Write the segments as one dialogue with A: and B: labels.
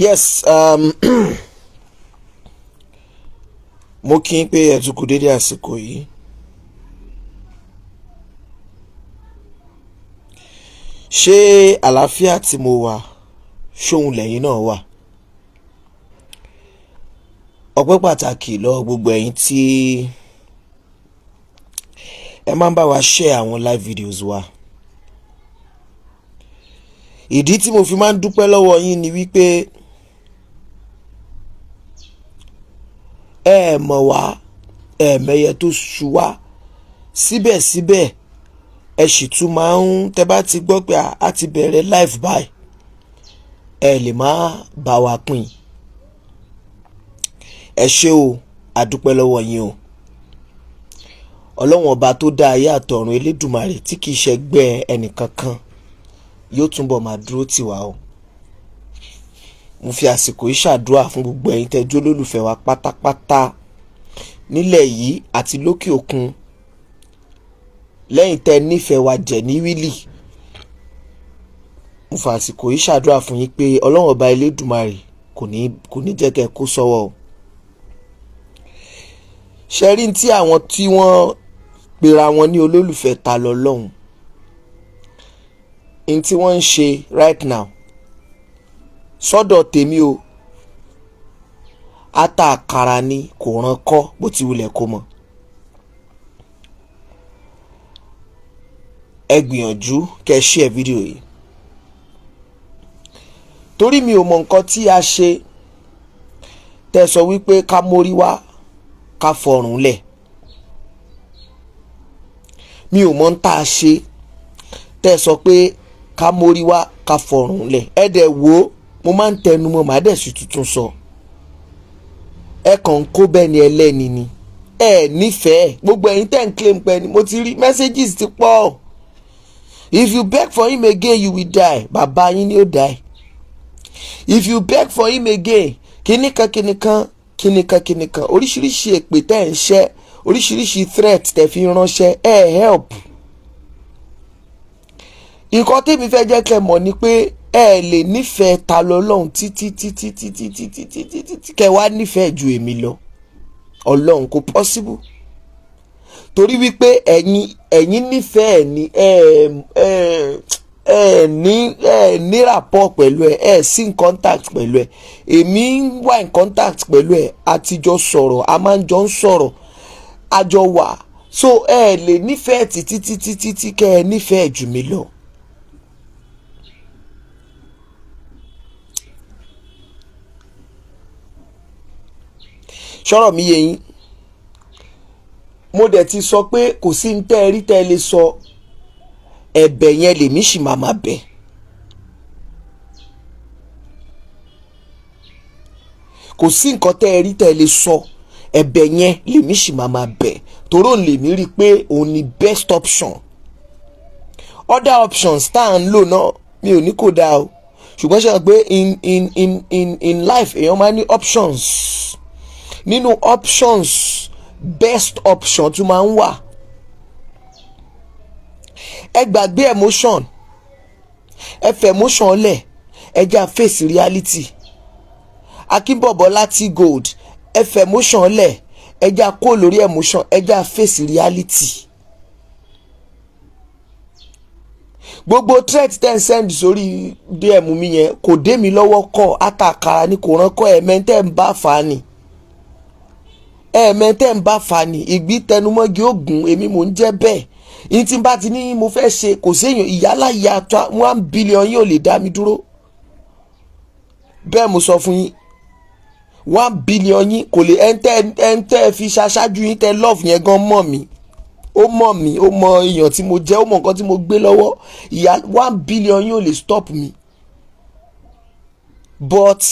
A: Yes, mo kí n pé ẹ tún kú dédé àsìkò yìí. Ṣé àlàáfíà tí mo wà ṣóhun lẹ́yìn náà wà? Ọpẹ́ pàtàkì lọ gbogbo ẹ̀yin tí ẹ máa ń bá wa share àwọn live videos wa. Ìdí tí mo fi máa ń dúpẹ́ lọ́wọ́ yín ni wípé ẹ mọ̀ wá, ẹ mẹyẹ tó ṣú wá, síbẹ̀síbẹ̀ ẹ sì tún máa ń, tẹ́ bá ti gbọ́ pé a ti bẹ̀rẹ̀ live by, ẹ lè má bá wa pín. Ẹ ṣé o, a dúpẹ́ lọ́wọ́ yín o. Ọlọ́run ọba tó dá ayé àtọ̀run, Elédùmarè tí kìí ṣẹgbẹ́ ẹnìkankan, yóò túnbọ̀ máa dúró tì wá o. Mo fi àsìkò yìí ṣàdúrà fún gbogbo ẹ̀yin tẹ́ jẹ́ olólùfẹ́ wa pátápátá nílẹ̀ yìí àti lókè òkun, lẹ́yìn tẹ́ nífẹ̀ẹ́ wa jẹ̀ ní wílì. Mo fi àsìkò yìí ṣàdúrà fún yín pé Ọlọ́run ọba Elédùmarè kò ní jẹ́ kẹ́ kó sọ́wọ́ o. Ṣe rí tí àwọn tí wọ́n pera wọn ní olólùfẹ́ Ta Lọ́lọ́hun, in tí wọ́n ń ṣe right now sọ́dọ̀ tèmi o, ata àkàrà ni kò ràn kọ́ bó ti wulẹ̀ kó mọ̀. Ẹ gbìyànjú kẹ́ share fídíò yìí, torí mi ò mọ nǹkan tí a ṣe tẹ́ sọ wípé ká mórí wá ká fọrùn lẹ̀. Mi ò mọ ń tá a ṣe tẹ́ sọ pé ká mórí wá ká fọrùn lẹ̀. Ẹ dẹ̀ wò ó, mo máa ń tẹnu mọ́, màá dẹ̀ sì tuntun sọ. Ẹ kàn ń kó bẹ́ẹ̀ ni ẹlẹ́ni ni. Ẹ nífẹ̀ẹ́ gbogbo ẹ̀yin tẹ́ ń claim pé ni mo ti rí messages ti pọ̀. If you beg for him again you will die. Bàbá yín ni ó die. If you beg for him again, kìnìkan oríṣiríṣi èpè tẹ́ ń ṣẹ́, oríṣiríṣi threat tẹ́ fi ránṣẹ́, help. Nǹkan tèmi fẹ́ jẹ́ kẹ́ mọ̀ ni pé ẹ lè nífẹ̀ẹ́ Ta Lọ́lọ́hun títí kẹ́ wá nífẹ̀ẹ́ ju èmi lọ. Ọlọ́run kò possible. Torí wípé ẹ̀yin nífẹ̀ẹ́ ni ẹ ní rapport pẹ̀lú ẹ sí in contact pẹ̀lú ẹ. Èmi ń wà in contact pẹ̀lú ẹ, àtijọ́ sọ̀rọ̀, a máa ń jọ ń sọ̀rọ̀, àjọ wà. So ẹ lè nífẹ̀ẹ́ títí kẹ́ ẹ nífẹ̀ẹ́ jù mí lọ. Ṣọ́rọ̀ mi yé yín. Mo dẹ̀ ti sọ pé kò sí ní tẹ́ ẹ rí tẹ́ ẹ lè sọ, ẹ̀bẹ̀ yẹn lèmi sì máa bẹ̀. Kò sí nǹkan tẹ́ ẹ rí tẹ́ ẹ lè sọ, ẹ̀bẹ̀ yẹn lèmi sì máa bẹ̀, toró lèmi rí pé òun ni best option. Other options tá à ń lò náà mi ò ní kò dáa o, ṣùgbọ́n ṣe pé in life èèyàn máa ní options. Nínú options, best option tún máa ń wà. Ẹ gbàgbé emotion, ẹ fẹ́ emotion lẹ̀, ẹ já face reality. Akínbọ̀bọ̀ láti gold, ẹ fẹ́ emotion lẹ̀, ẹ já kó lórí emotion, ẹ já face reality. Gbogbo threat ten send sórí DM mi yẹn kò dé mi lọ́wọ́ kọ́, àtàkàrà ni kò ràn kọ́, ẹ̀mẹ́ntẹ́ ń bá fa ni. Ẹ̀mẹ́ntẹ́ ń bá fa ni, ìgbí tẹnumọ́gi ògùn, èmi mò ń jẹ́ bẹ́ẹ̀. Yín tí n bá ti ní mo fẹ́ ṣe, kò séèyàn ìyálà ìyá tó 1 billion yín ò lè dá mi dúró. Bẹ́ẹ̀ mo sọ fún yín, 1 billion yín kò lè ẹ̀ńtẹ́ fi ṣaṣáájú yín tẹ́ love yẹn gan mọ̀ mí. Ó mọ̀ mí, ó mọ èèyàn tí mo jẹ́, ó mọ nǹkan tí mo gbé lọ́wọ́. Ìyá 1 billion yín ò lè stop mi. But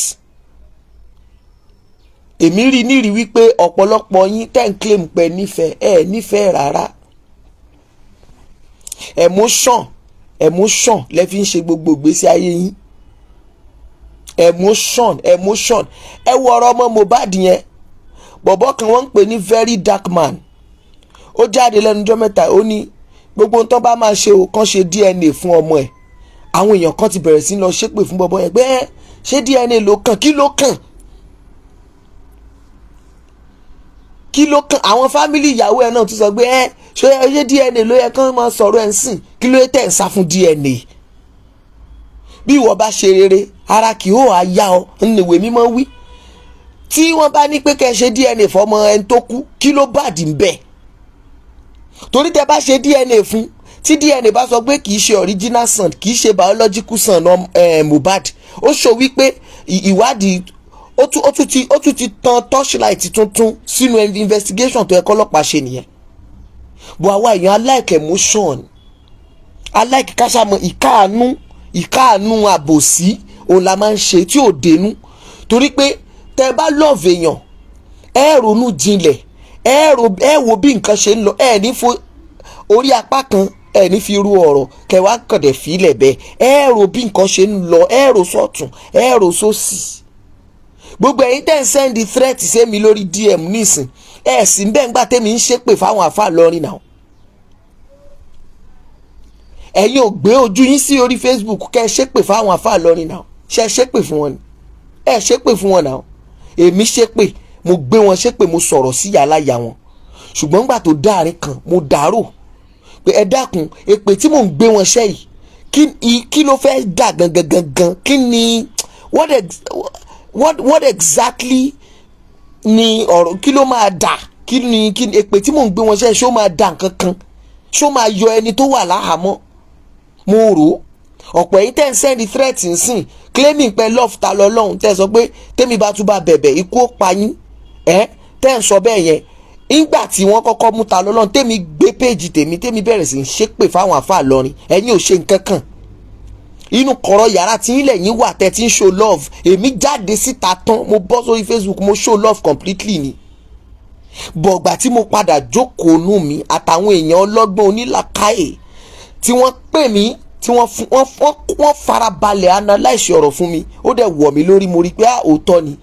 A: èmi rí nírí wípé ọ̀pọ̀lọpọ̀ yín tẹ́ ń claim pé nífẹ̀ẹ́, nífẹ̀ẹ́ rárá. Emotion lẹ fi ń ṣe gbogbo ìgbésí ayé yín. Emotion. Ẹ wo ọ̀rọ̀ ọmọ Mohbad yẹn, bọ̀bọ̀ kan wọ́n ń pè ní very dark man. Ó jáde lẹ́nu ọjọ́ mẹ́ta, ó ní gbogbo nǹkan bá máa ṣe o, kàn ṣe DNA fún ọmọ ẹ̀. Àwọn èèyàn kan ti bẹ̀rẹ̀ sí lọ ṣépè fún bọ̀bọ̀ yẹn pé ṣé DNA ló kàn? Kí ló kàn? Kí ló kàn? Àwọn fámìlì ìyàwó ẹ̀ náà tún sọ pé ṣé DNA ló yẹ kán máa sọ̀rọ̀ ẹ̀ ń sìn? Kí ló tẹ̀ ń sá fún DNA? Bí ìwọ bá ṣe rere ara kì ó àyà ọ níwèé mímọ́ wí. Tí wọ́n bá ní pé kẹ́ ṣe DNA fọmọ ẹni tó kú, kí ló bàdí ń bẹ̀? Torí tẹ́ bá ṣe DNA fún, tí DNA bá sọ pé kì í ṣe original son, kì í ṣe biological son Mohbad, ó sọ wípé ìwádìí ó tún ti tan torchlight tuntun sínú investigation tó ẹ̀kọ́ ọlọ́pàá ṣe nìyẹn. But àwa èèyàn alike emotion, alike káṣámọ ìkáàánú àbòsí òun la máa ń ṣe tí ò dénú. Torí pé tẹ́ bá love èèyàn, ẹ ronú jinlẹ̀, ẹ wo bí nǹkan ṣe ń lọ, ẹ ní fo orí apá kan, ẹ ní fi ru ọ̀rọ̀ kẹwàá kọ̀dẹ̀ fílẹ̀ bẹ́ẹ̀, ẹ ro bí nǹkan ṣe ń lọ, ẹ ro sọ́tún, ẹ ro sósì. Gbogbo ẹ̀yin tẹ́ ń sẹ́ndì threat sí mi lórí DM nísìn, ẹ sì ń bẹ́ẹ̀ ń gbà tẹ́mi ń ṣépè fáwọn àfáà lọ́rin náà. Ẹ̀yin ò gbé ojú yín sí orí Facebook kẹ́ ẹ ṣépè fáwọn àfáà lọ́rin náà. Ṣé ẹ ṣépè fún wọn ni? Ẹ ṣépè fún wọn náà. Èmi ṣépè, mo gbé wọn ṣépè, mo sọ̀rọ̀ sí yàláyà wọn. Ṣùgbọ́n gbà tó dáàrin kan mo dárò pé ẹ dákun, èpè tí mò ń gbé wọn ṣẹ́ yìí kí ló fẹ́ dà gangan? Kí ni what exactly ni ọ̀rọ̀, kí ló máa dà? Kí ni èpè tí mò ń gbé wọn ṣẹ́ ṣó máa dà nǹkan kan? Ṣó máa yọ ẹni tó wà láhàámọ́? Mo rò ọ̀pọ̀ ẹ̀yin tẹ́ ń sẹ́ndì threat ń sìn, claiming pé love Tani Olohun, tẹ́ sọ pé tẹ́mi bá tún bá bẹ̀bẹ̀ ikú ó pa yín, tẹ́ ń sọ bẹ́ẹ̀ yẹn. Nígbà tí wọ́n kọ́kọ́ mú Tani Olohun, tẹ́mi gbé péjì tẹ́mi bẹ̀rẹ̀ sí ń ṣépè fáwọn àfáà lọ́rin, ẹ̀yin ò ṣe nǹkan kan. Inú kọ̀rọ̀ yàrá tí ilẹ̀ yín wà tẹ́ ti ń show love. Èmi jáde síta tán, mo bọ́ sórí Facebook, mo show love completely ni. Bọ̀gbà tí mo padà jókòó nù mí àtàwọn èèyàn ọlọ́gbọ́n onílàkàyè tí wọ́n pè mí, tí wọ́n farabalẹ̀ analyse ọ̀rọ̀ fún mi, ó dẹ̀ wọ̀ mí lórí, mo rí pé òótọ́ ni.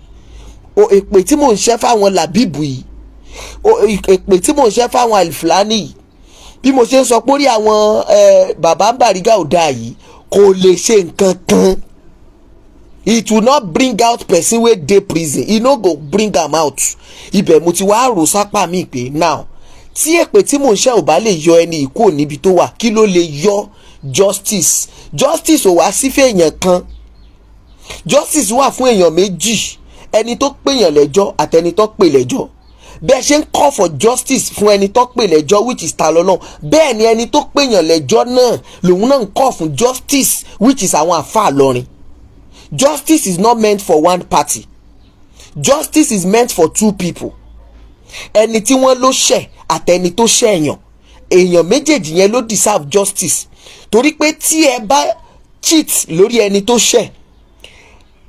A: Èpè tí mò ń ṣẹ́ fáwọn làbíbù yìí, èpè tí mò ń ṣẹ́ fáwọn àlìfúlání yìí, bí mo ṣe ń sọ pé orí àwọn bàbá Bàrígà ò dáa yìí kò lè ṣe nǹkan kan. It will not bring out person wey dey prison, e no go bring am out. Ibẹ̀ mo ti wá rò sápá mi pé now tí èpè tí mò ń ṣẹ́ ò bá lè yọ ẹni ìkó níbi tó wà, kí ló lè yọ? Justice ò wá sí fún èèyàn kan, justice wà fún èèyàn méjì, ẹni tó pèèyàn lẹ́jọ́ àtẹni tó pè lẹ́jọ́. Bẹ́ẹ̀ ṣe ń call for justice fún ẹni tó pè lẹ́jọ́ which is Tani Olohun, bẹ́ẹ̀ ni ẹni tó pèèyàn lẹ́jọ́ náà lòun náà ń call fún justice which is àwọn àfáà lọ́rin. Justice is not meant for one party, justice is meant for two people. Ẹni tí wọ́n ló ṣẹ̀ àtẹni tó ṣẹ̀yàn, èèyàn méjèèjì yẹn ló deserve justice. Torí pé tí ẹ bá cheat lórí ẹni tó ṣẹ̀,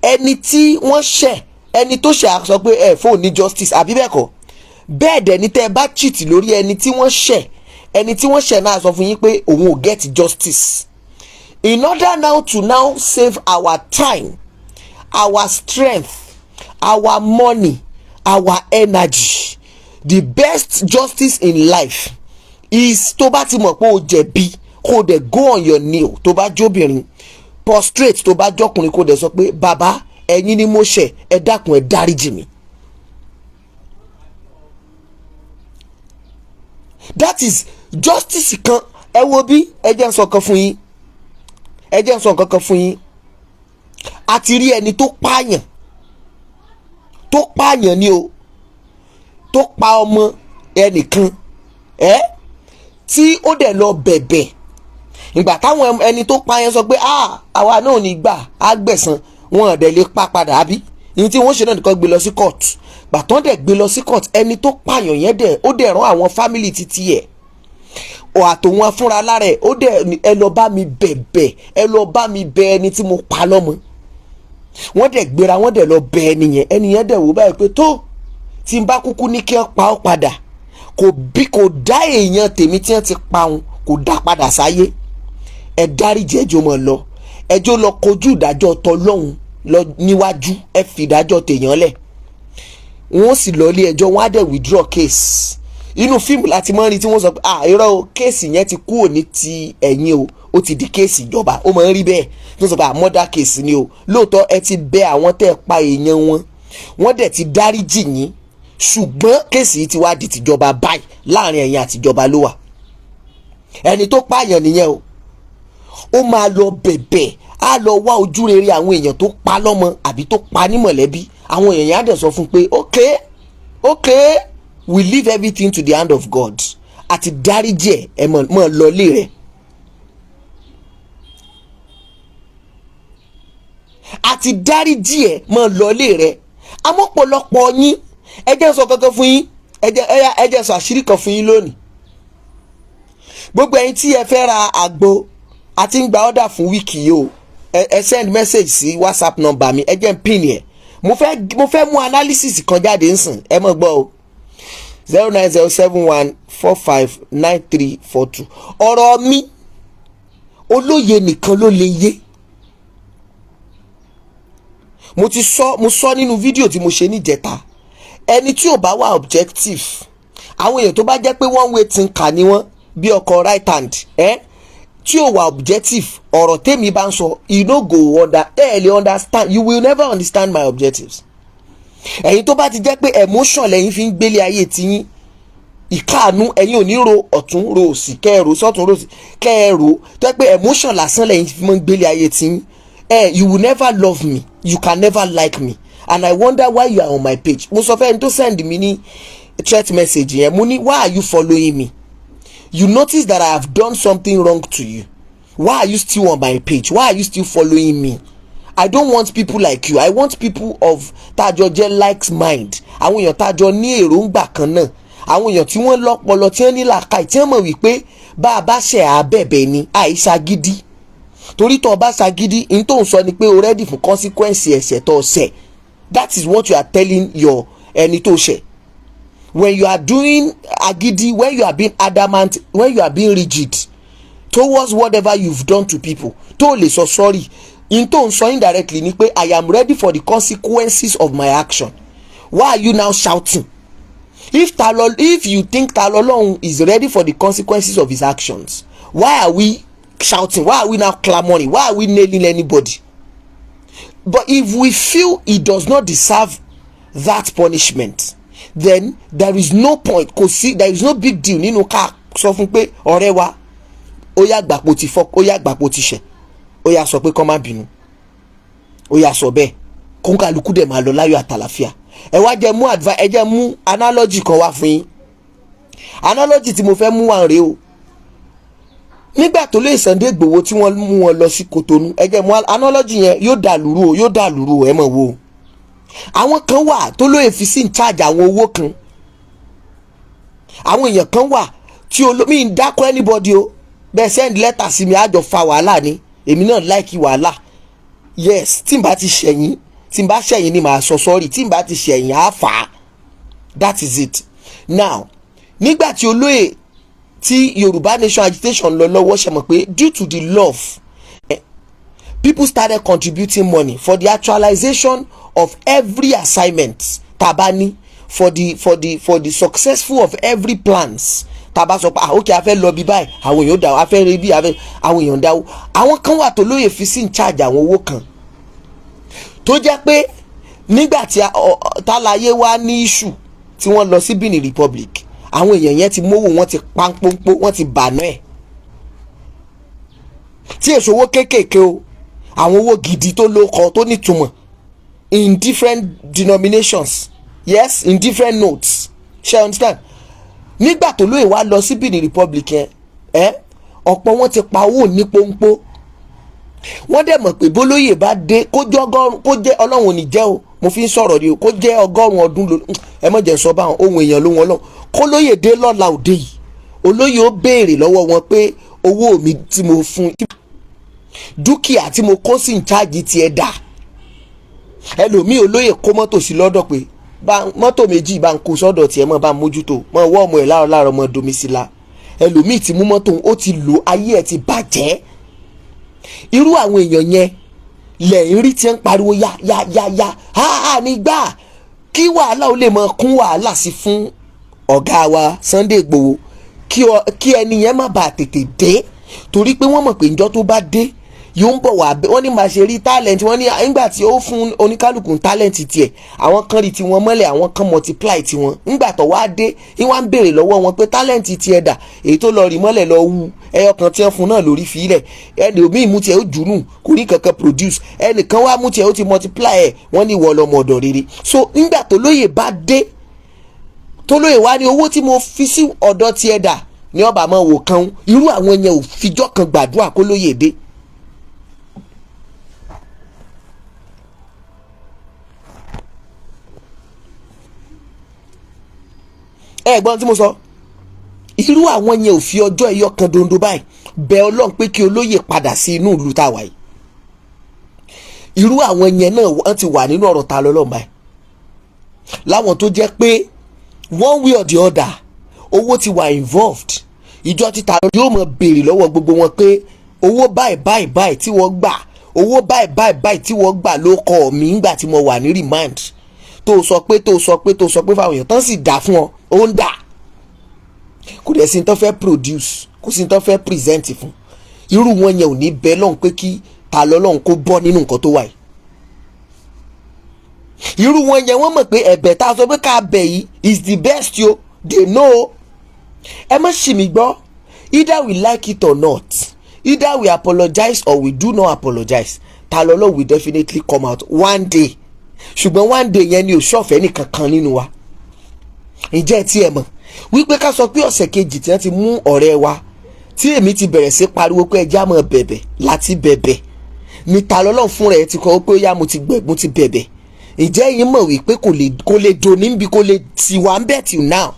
A: ẹni tí wọ́n ṣẹ̀, ẹni tó ṣẹ̀ á sọ pé ẹ fóun ní justice, àbí bẹ́ẹ̀ kọ́? Bẹ́ẹ̀ dẹ̀ ni tẹ́ ẹ bá cheat lórí ẹni tí wọ́n ṣẹ̀, ẹni tí wọ́n ṣẹ̀ náà sọ fún yín pé òun ò get justice. In order now to save our time, our strength, our money, our energy, the best justice in life is tó bá ti mọ̀ pé o jẹ̀bi, kó dẹ̀ go on your knee. Tó bá jóbìnrin prostrate, tó bá jọkùnrin kó dẹ̀ sọ pé bàbá ẹ̀yin ni mo ṣẹ̀, ẹ dákun ẹ dáríjì mi. That is justice kan. Ẹ wo bí ẹ jẹ́ n sọ kan fún yín, ẹ jẹ́ n sọ nǹkan kan fún yín. A ti rí ẹni tó pààyàn ni o, tó pa ọmọ ẹnìkan, tí ó dẹ̀ lọ bẹ̀bẹ̀. Ìgbà táwọn ẹni tó pààyàn sọ pé àwa náà ní gbà á gbẹ̀san, wọn ò dẹ̀ lè pa padà, àbí ìyẹn tí wọ́n ṣe náà nìkan gbé lọ sí court. Gbàtán dẹ̀ gbé lọ sí court, ẹni tó pààyàn yẹn ó dẹ̀ rán àwọn family títí ẹ̀ àtòun afúnra lára ẹ̀, ó dẹ̀ ẹ lọ bá mi bẹ̀bẹ̀, ẹ lọ bá mi bẹ ẹni tí mo pa lọ́mọ. Wọ́n dẹ̀ gbéra, wọ́n dẹ̀ lọ bẹ ẹni yẹn dẹ̀ wò báyìí pé tó tí n bá kúkú ní kí wọ́n pa ọ́ padà, kò dá èèyàn tèmi tí wọ́n ti pa òun, kò dá padà sáyé. Ẹ dáríjì, ẹjọ́ mọ̀ lọ, ẹjọ́ lọ kojú ìdájọ́ t'Ọlọ́hun lọ níwájú, ẹ fi ìdájọ́ tèèyàn lẹ̀. Wọ́n sì lọ ilé ẹjọ́, wọ́n á dẹ̀ withdraw case. Inú fíìmù láti mọ́ rí tí wọ́n sọ pé irọ́ o, kéèsì yẹn ti kúrò ní ti ẹ̀yìn o, ó ti di kéèsì ìjọba. Ó máa ń rí bẹ́ẹ̀ tó sọ pé murder case ni o. Lóòótọ́ ẹ ti bẹ àwọn tẹ́ pa èèyàn wọn, wọ́n dẹ̀ ti dáríjì yín, ṣùgbọ́n kéèsì yìí ti wá di tìjọba báyìí, láàrin ẹ̀yin àtìjọba ló wà. Ẹni tó pààyàn nìyẹn o, ó máa lọ bẹ̀bẹ̀, á lọ wá ojú rere àwọn èèyàn tó pa lọ́mọ àbí tó pa ní mọ̀lẹ́bí. Àwọn èèyàn á dẹ̀ sọ fún pé okay we leave everything to the hand of God. Àti dáríjì ẹ mọ̀ lọlé rẹ̀. Àti dáríjì ẹ mọ̀ lọlé rẹ̀. Àmọ́ pọ̀lọpọ̀ yín, ẹ jẹ́ sọ kankan fún yín, ẹ jẹ́ sọ àṣírí kan fún yín lónìí. Gbogbo ẹ̀yin tí ẹ fẹ́ ra àgbo àti ń gba order fún wíìkì yìí o, ẹ send message sí WhatsApp number mi, ẹ jẹ́ n pin yẹn. Mo fẹ́ mú analysis kan jáde nsìn, ẹ mọ̀ gbọ́ o. 09071459342. Ọ̀rọ̀ mi olóye nìkan ló lè yé. Mo sọ nínú fídíò tí mo ṣe níjẹta. Ẹni tí ò bá wà objective, àwọn èèyàn tó bá jẹ́ pé one way thinker ni wọ́n, bí ọkọ̀ right hand, tí ò wà objective, ọ̀rọ̀ tèmi bá ń sọ, you no go understand, you will never understand my objectives. Ẹ̀yin tó bá ti jẹ́ pé emotion lẹ́yìn fi ń gbélé ayé tiyín, ìkáàánú, ẹ̀yin ò ní ro ọ̀tún ro òsì, kẹ́ẹ̀rò sọ́tún ro òsì, kẹ́ẹ̀rò tó jẹ́ pé emotion lásán lẹ́yìn fi ń gbélé ayé tiyín, you will never love me, you can never like me, and I wonder why you are on my page. Mo sọ fẹ́ ẹni tó send mi ní threat message yẹn, mo ní why are you following me? You notice that I have done something wrong to you. Why are you still on my page? Why are you still following me? I don't want people like you. I want people of tájọ jẹ́ likes mind. Àwọn èèyàn tájọ ní èròǹgbà kan náà. Àwọn èèyàn tí wọ́n lọ́pọlọ, tí wọ́n ní làákàyè, tí wọ́n mọ̀ wípé bá a bá ṣe àbẹ̀bẹ̀ ni àìsà gidi. Torí tó o bá ṣagídí, n tó ń sọ ni pé o ready fún consequence ẹ̀ṣẹ̀ tó ṣẹ̀. That is what you are telling your ẹni tó ṣẹ̀. When you are doing agidi, when you are being adamant, when you are being rigid towards whatever you've done to people, tó lè sọ sorry, in tó ń sọ indirectly ni pé I am ready for the consequences of my action. Why are you now shouting? If you think Tani Olohun is ready for the consequences of his actions, why are we shouting? Why are we now clamoring? Why are we nailing anybody? But if we feel he does not deserve that punishment, then there is no point, there is no big deal nínú ká sọ fún pé ọ̀rẹ́ wa ó yá gbàpò ti fọ́, ó yá gbàpò ti ṣẹ̀, ó yá sọ pé kó má bínú, ó yá sọ bẹ́ẹ̀ kó ń kálukú dẹ̀ máa lọ láyọ̀ àtàlàfíà. Ẹ wá jẹ́ mú advice, ẹ jẹ́ mú analogy kan wá fún yín. Analogy tí mo fẹ́ mú wá rèé o. Nígbà tó lè Sunday Igboho tí wọ́n mú wọn lọ sí Kotonu, ẹ jẹ́ mú analogy yẹn, yóò dàlúrú o, ẹ mọ̀ wo. Àwọn kan wà tó lóye fi sí in charge àwọn owó kan. Àwọn èèyàn kan wà tí mi ń dákọ anybody o, bẹ́ẹ̀ send letter sí mi àjọ fa wàhálà ni, èmi náà like wàhálà. Yes, tí n bá ti ṣẹ̀yìn, tí n bá ṣẹ̀yìn ni màá sọ sorry, tí n bá ti ṣẹ̀yìn á fà á. That is it. Now, nígbà tí olóyè tí Yorùbá Nation agitation lọ lọ́wọ́, ṣe mọ̀ pé due to the love, people started contributing money for the actualization of every assignment tabani, for the successful of every plans. Taba sọ pé okay, a fẹ́ lọ bí báyìí, àwọn èèyàn dá, a fẹ́ rí bí, àwọn èèyàn dá. Àwọn kan wà tó lóye fi sí in charge àwọn owó kan tó jẹ́ pé nígbà tí Tálayé wá ní issue tí wọ́n lọ sí Benin Republic, àwọn èèyàn yẹn ti mówó, wọ́n ti pánpónpó, wọ́n ti bànú ẹ̀. Tí èso owó kéékèèké o, àwọn owó gidi tó lóko tó nítumọ̀, in different denominations, yes, in different notes. Ṣé understand? Nígbà tó lóye wá lọ sí Benin Republic yẹn, ọ̀pọ̀ wọn ti pa owó ní pọ́npọ́. Wọ́n dẹ̀ mọ̀ pé bólóyè bá dé, kó jẹ́ Ọlọ́run ò ní jẹ́ o, mo fi ń sọ̀rọ̀ ni o, kó jẹ́ 100 ọdún ló, ẹ mọ̀ jẹ́ sọ bá wọn, ohun èèyàn ló wọn lọ. Kó lóyè dé lọ́la òde yìí, olóyè ó béèrè lọ́wọ́ wọn pé owó mi tí mo fún, dúkìá tí mo kó sí in charge ti ẹ̀ dà. Ẹlòmíì olóyè kó mọ́tò sí lọ́dọ̀ pé mọ́tò méjì bá ń kó sọ́dọ̀ tiẹ̀ mọ́ bá ń mójútó, mọ́ wọ́ ọmọ ẹ̀ láàárọ̀ mọ́ domisila. Ẹlòmíì ti mú mọ́tò, ó ti lò, ayé ẹ̀ ti bàjẹ́. Irú àwọn èèyàn yẹn lẹ́yìn rí tí ń pariwo ya nígbà kí wàhálà ó lè mọ kún wàhálà sí fún ọ̀gá wa Sunday Igboho, kí ẹni yẹn má bàa tètè dé, torí pé wọ́n mọ̀ pé njọ́ tó bá dé yóò ń bọ̀ wá wọ́n ní máa ṣe rí talent wọ́n ní nígbà tí ó fún oníkálukú talent tiẹ̀ àwọn kan rí tiwọn mọ́lẹ̀ àwọn kan multiply tiwọn nígbà tó wá dé ìwọ́n ń béèrè lọ́wọ́ wọn pé talent tiẹ̀ dà èyí tó lọ rí mọ́lẹ̀ lọ wú ẹyọ kan tí wọ́n fún náà lórí fílẹ̀ ẹni omi mú tiẹ̀ ó jùnú kò rí kankan produce ẹnìkan wá mú tiẹ̀ ó ti multiply ẹ̀ wọ́n ní ìwọ lọmọ ọ̀dọ̀ rere. So nígbà tó lóye bá dé tó lóye wá ní owó tí mo fi sí ọ̀dọ̀ tiẹ̀ dà ní ọba mọ́ wò kan irú àwọn yẹn ò fijọ́ kan gbàdúrà kó lóye dé. ẹ̀gbọ́n tí mo sọ irú àwọn yẹn ò fi ọjọ́ ẹyọ kan dondo báyìí bẹ̀ Ọlọ́run pé kí olóyè padà sí inú ìlú tàwa yìí. Irú àwọn yẹn náà wọ́n ti wà nínú ọ̀rọ̀ Ta lọ́lọ́run báyìí láwọn tó jẹ́ pé one way or the other owó ti wà involved. Ìjọ tí Ta yóò mọ̀ béèrè lọ́wọ́ gbogbo wọn pé owó báyìí tí wọ́n gbà owó báyìí tí wọ́n gbà ló kọ́ mi nígbà tí mo wà ní remand tó sọ pé fáwọn èèyàn tán sì dá fún ọ ó ń dà kò dẹ̀ sí ní tán fẹ́ produce kò sí ní tán fẹ́ present fún irú wọn yẹn ò ní bẹ́ẹ̀ lọ́hùn pé kí Ta lọ́lọ́hun kó bọ́ nínú nǹkan tó wà yìí. Irú wọn yẹn wọ́n mọ̀ pé ẹ̀bẹ̀ tá a sọ pé ká bẹ̀ yìí is the best yo they know. Ẹ má ṣì mí gbọ́ either we like it or not either we apologize or we do not apologize Ta lọ́lọ́hun will definitely come out one day ṣùgbọ́n one day yẹn ni ò ṣọ̀fẹ́ nìkan kan nínú wa. Ǹjẹ́ tí ẹ mọ̀ wípé ká sọ pé ọ̀sẹ̀ kejì tí wọ́n ti mú ọ̀rẹ́ wa tí èmi ti bẹ̀rẹ̀ sí pariwo pé ẹja mọ̀ bẹ̀bẹ̀ láti bẹ̀bẹ̀ ni Ta lọ́lọ́hun fún rẹ̀ ti kọ́ pé ó yá mo ti bẹ̀bẹ̀. Ǹjẹ́ yín mọ̀ wípé kò lè dò níbi kò lè tì wá ń bẹ̀ till now.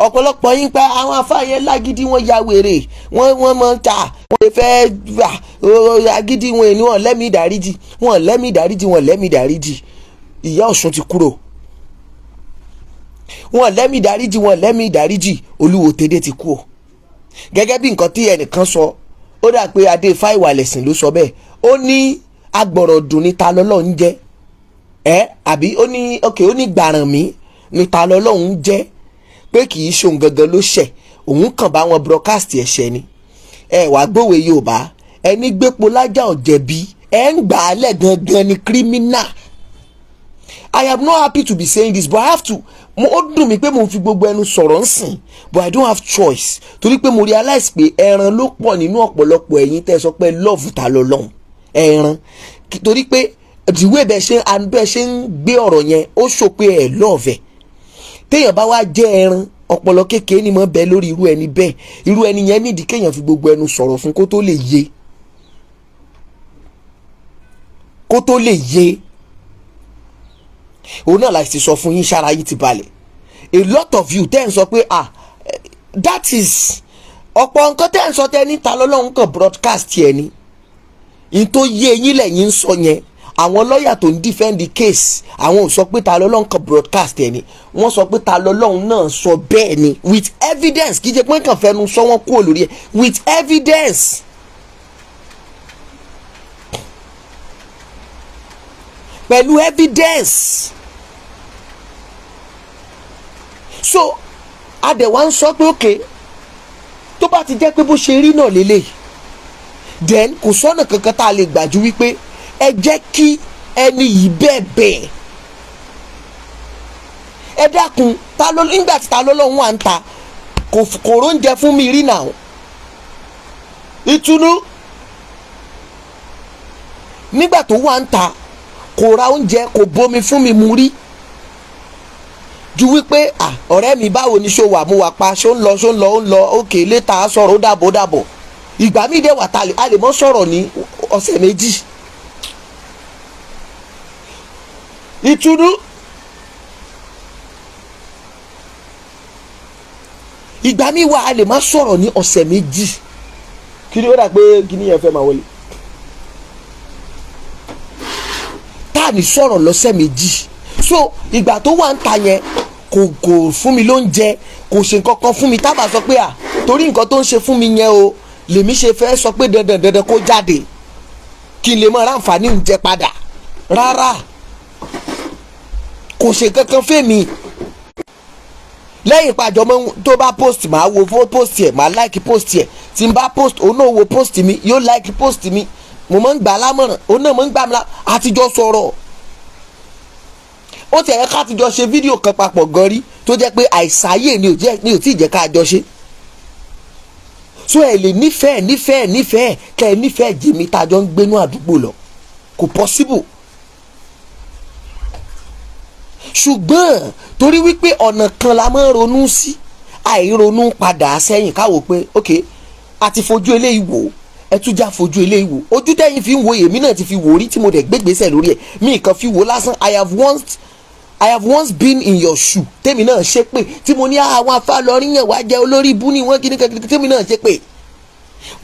A: Ọ̀pọ̀lọpọ̀ yín pa àwọn afáyẹ lágídí wọn ya wèrè wọ́n mọ̀ ta wọ́n lè fẹ́ wà agídí wọn ni wọ́n lẹ́mí ìdáríjì ìyá Ọ̀ṣun ti kúrò wọ́n lẹ́mí ìdáríjì Olúwo tèdè ti kú o. Gẹ́gẹ́ bí nǹkan tí ẹnìkan sọ ó dà pé adé fáìwà lẹ̀sìn ló sọ bẹ́ẹ̀ ó ní agbọ̀rọ̀ dùn ní Ta lọ́lọ́hun jẹ́ àbí ó ní gbàràn mí ní Ta lọ́lọ́hun jẹ́ pé kì í ṣohun gangan ló ṣẹ̀ òun kàn bá wọn broadcast ẹ̀ṣẹ̀ ni. Wàá gbòwe Yorùbá ẹni gbépo lájà ọ̀jẹ̀bi ń gbà á lẹ̀ gangan ni criminal. I am not happy to be saying this but I have to ó dùn mí pé mo fi gbogbo ẹnu sọ̀rọ̀ ń sìn but I don't have choice torí pé mo realize pé ẹran ló pọ̀ nínú ọ̀pọ̀lọpọ̀ ẹ̀yin tẹ́ sọ pé love Ta lọ́lọ́hun ẹran torí pé ìwé bẹ́ẹ̀ ṣe ń gbé ọ̀rọ̀ yẹn ó ṣò pé ẹ̀ love ẹ̀ téèyàn bá wá jẹ́ ẹran ọpọlọ kékeré ni mo bẹ lórí irú ẹni bẹ́ẹ̀ irú ẹni yẹn nídìí kéèyàn fi gbogbo ẹnu sọ̀rọ̀ fún kó tó lè yé òun náà láti sọ fún yín ṣára yìí ti balẹ̀ a lot of you tẹ́ ń sọ pé that is ọ̀pọ̀ nǹkan tẹ́ ń sọ tẹ́ ní Ta lọ́lọ́hun kan broadcast yẹn ni in tó yé yín lẹ́yìn ń sọ yẹn àwọn lọ́ọ̀yà tó ń defend the case àwọn ò sọ pé Ta lọ́lọ́hun kan broadcast yẹn ni wọ́n sọ pé Ta lọ́lọ́hun náà sọ bẹ́ẹ̀ ni with evidence kì í ṣe pé kàn fẹnu sọ wọ́n kúrò lórí ẹ̀ with evidence. Pẹ̀lú evidence. So adẹ̀wà ń sọ pé òkè tó bá ti jẹ́ pé bó ṣe rí náà lélẹ̀ then kò sọ́nà kankan tá a lè gbàjú wípé ẹ jẹ́ kí ẹni yìí bẹ́ẹ̀ ẹ dákun nígbà tí Ta lọ́lọ́hun wà ń ta kò róúnjẹ fún mi rí náà ìtùnú nígbà tó wà ń ta kò ra oúnjẹ kò bomi fún mi mu rí ju wípé ọ̀rẹ́ mi báwo ni ṣó wà mo wà pa ṣó ń lọ òkè létà sọ̀rọ̀ ó dàbọ̀ ìgbà míì dẹ̀ wà tá a lè mọ́ sọ̀rọ̀ ní ọ̀sẹ̀ méjì. Ìtùnú ìgbà míì wà a lè má sọ̀rọ̀ ní ọ̀sẹ̀ méjì kí ni ó dà pé kí ni yẹn fẹ́ máa wọlé tá a ní sọ̀rọ̀ lọ́sẹ̀ méjì so ìgbà tó wà ń ta yẹn kò fún mi lóúnjẹ kò ṣe nǹkan kan fún mi tábà sọ pé torí nǹkan tó ń ṣe fún mi yẹn o lèmi ṣe fẹ́ sọ pé dandan kó jáde kí n lè mọ ráǹfààní oúnjẹ padà rárá kò ṣe kankan fẹ́mi lẹ́yìn ìpàjọ́ mọ́ tó bá post máa wo post ẹ̀ máa like post ẹ̀ tí n bá post òun náà wo post mi yóò like post mi mo máa ń gbà lámọ̀ràn òun náà máa ń gbà mí àtijọ́ sọ̀rọ̀ ó tẹ̀yẹ ká àtijọ́ ṣe fídíò kan papọ̀ gan rí tó jẹ́ pé àìsáyè ni ò tí ì jẹ́ ká jọ ṣe so ẹ lè nífẹ̀ẹ́ kẹ́ ẹ nífẹ̀ẹ́ jèmi tá a jọ ń gbénú àdúgbò lọ kò possible ṣùgbọ́n torí wípé ọ̀nà kan la máa ń ronú sí àìronú padà sẹ́yìn káwò pé ok a ti fojú eléyìí wò ẹ tún já fojú eléyìí wò ojú tẹ́yìn fi ń wo èmi náà ti fi wò rí tí mo dẹ̀ gbégbèsè lórí ẹ̀ mi kàn fi wò lásán I have once been in your shoe tèmi náà ṣe pé tí mo ní àwọn afálọrin yẹn wá jẹ olórí ibú ni wọ́n kí ní kankan tèmi náà ṣe pé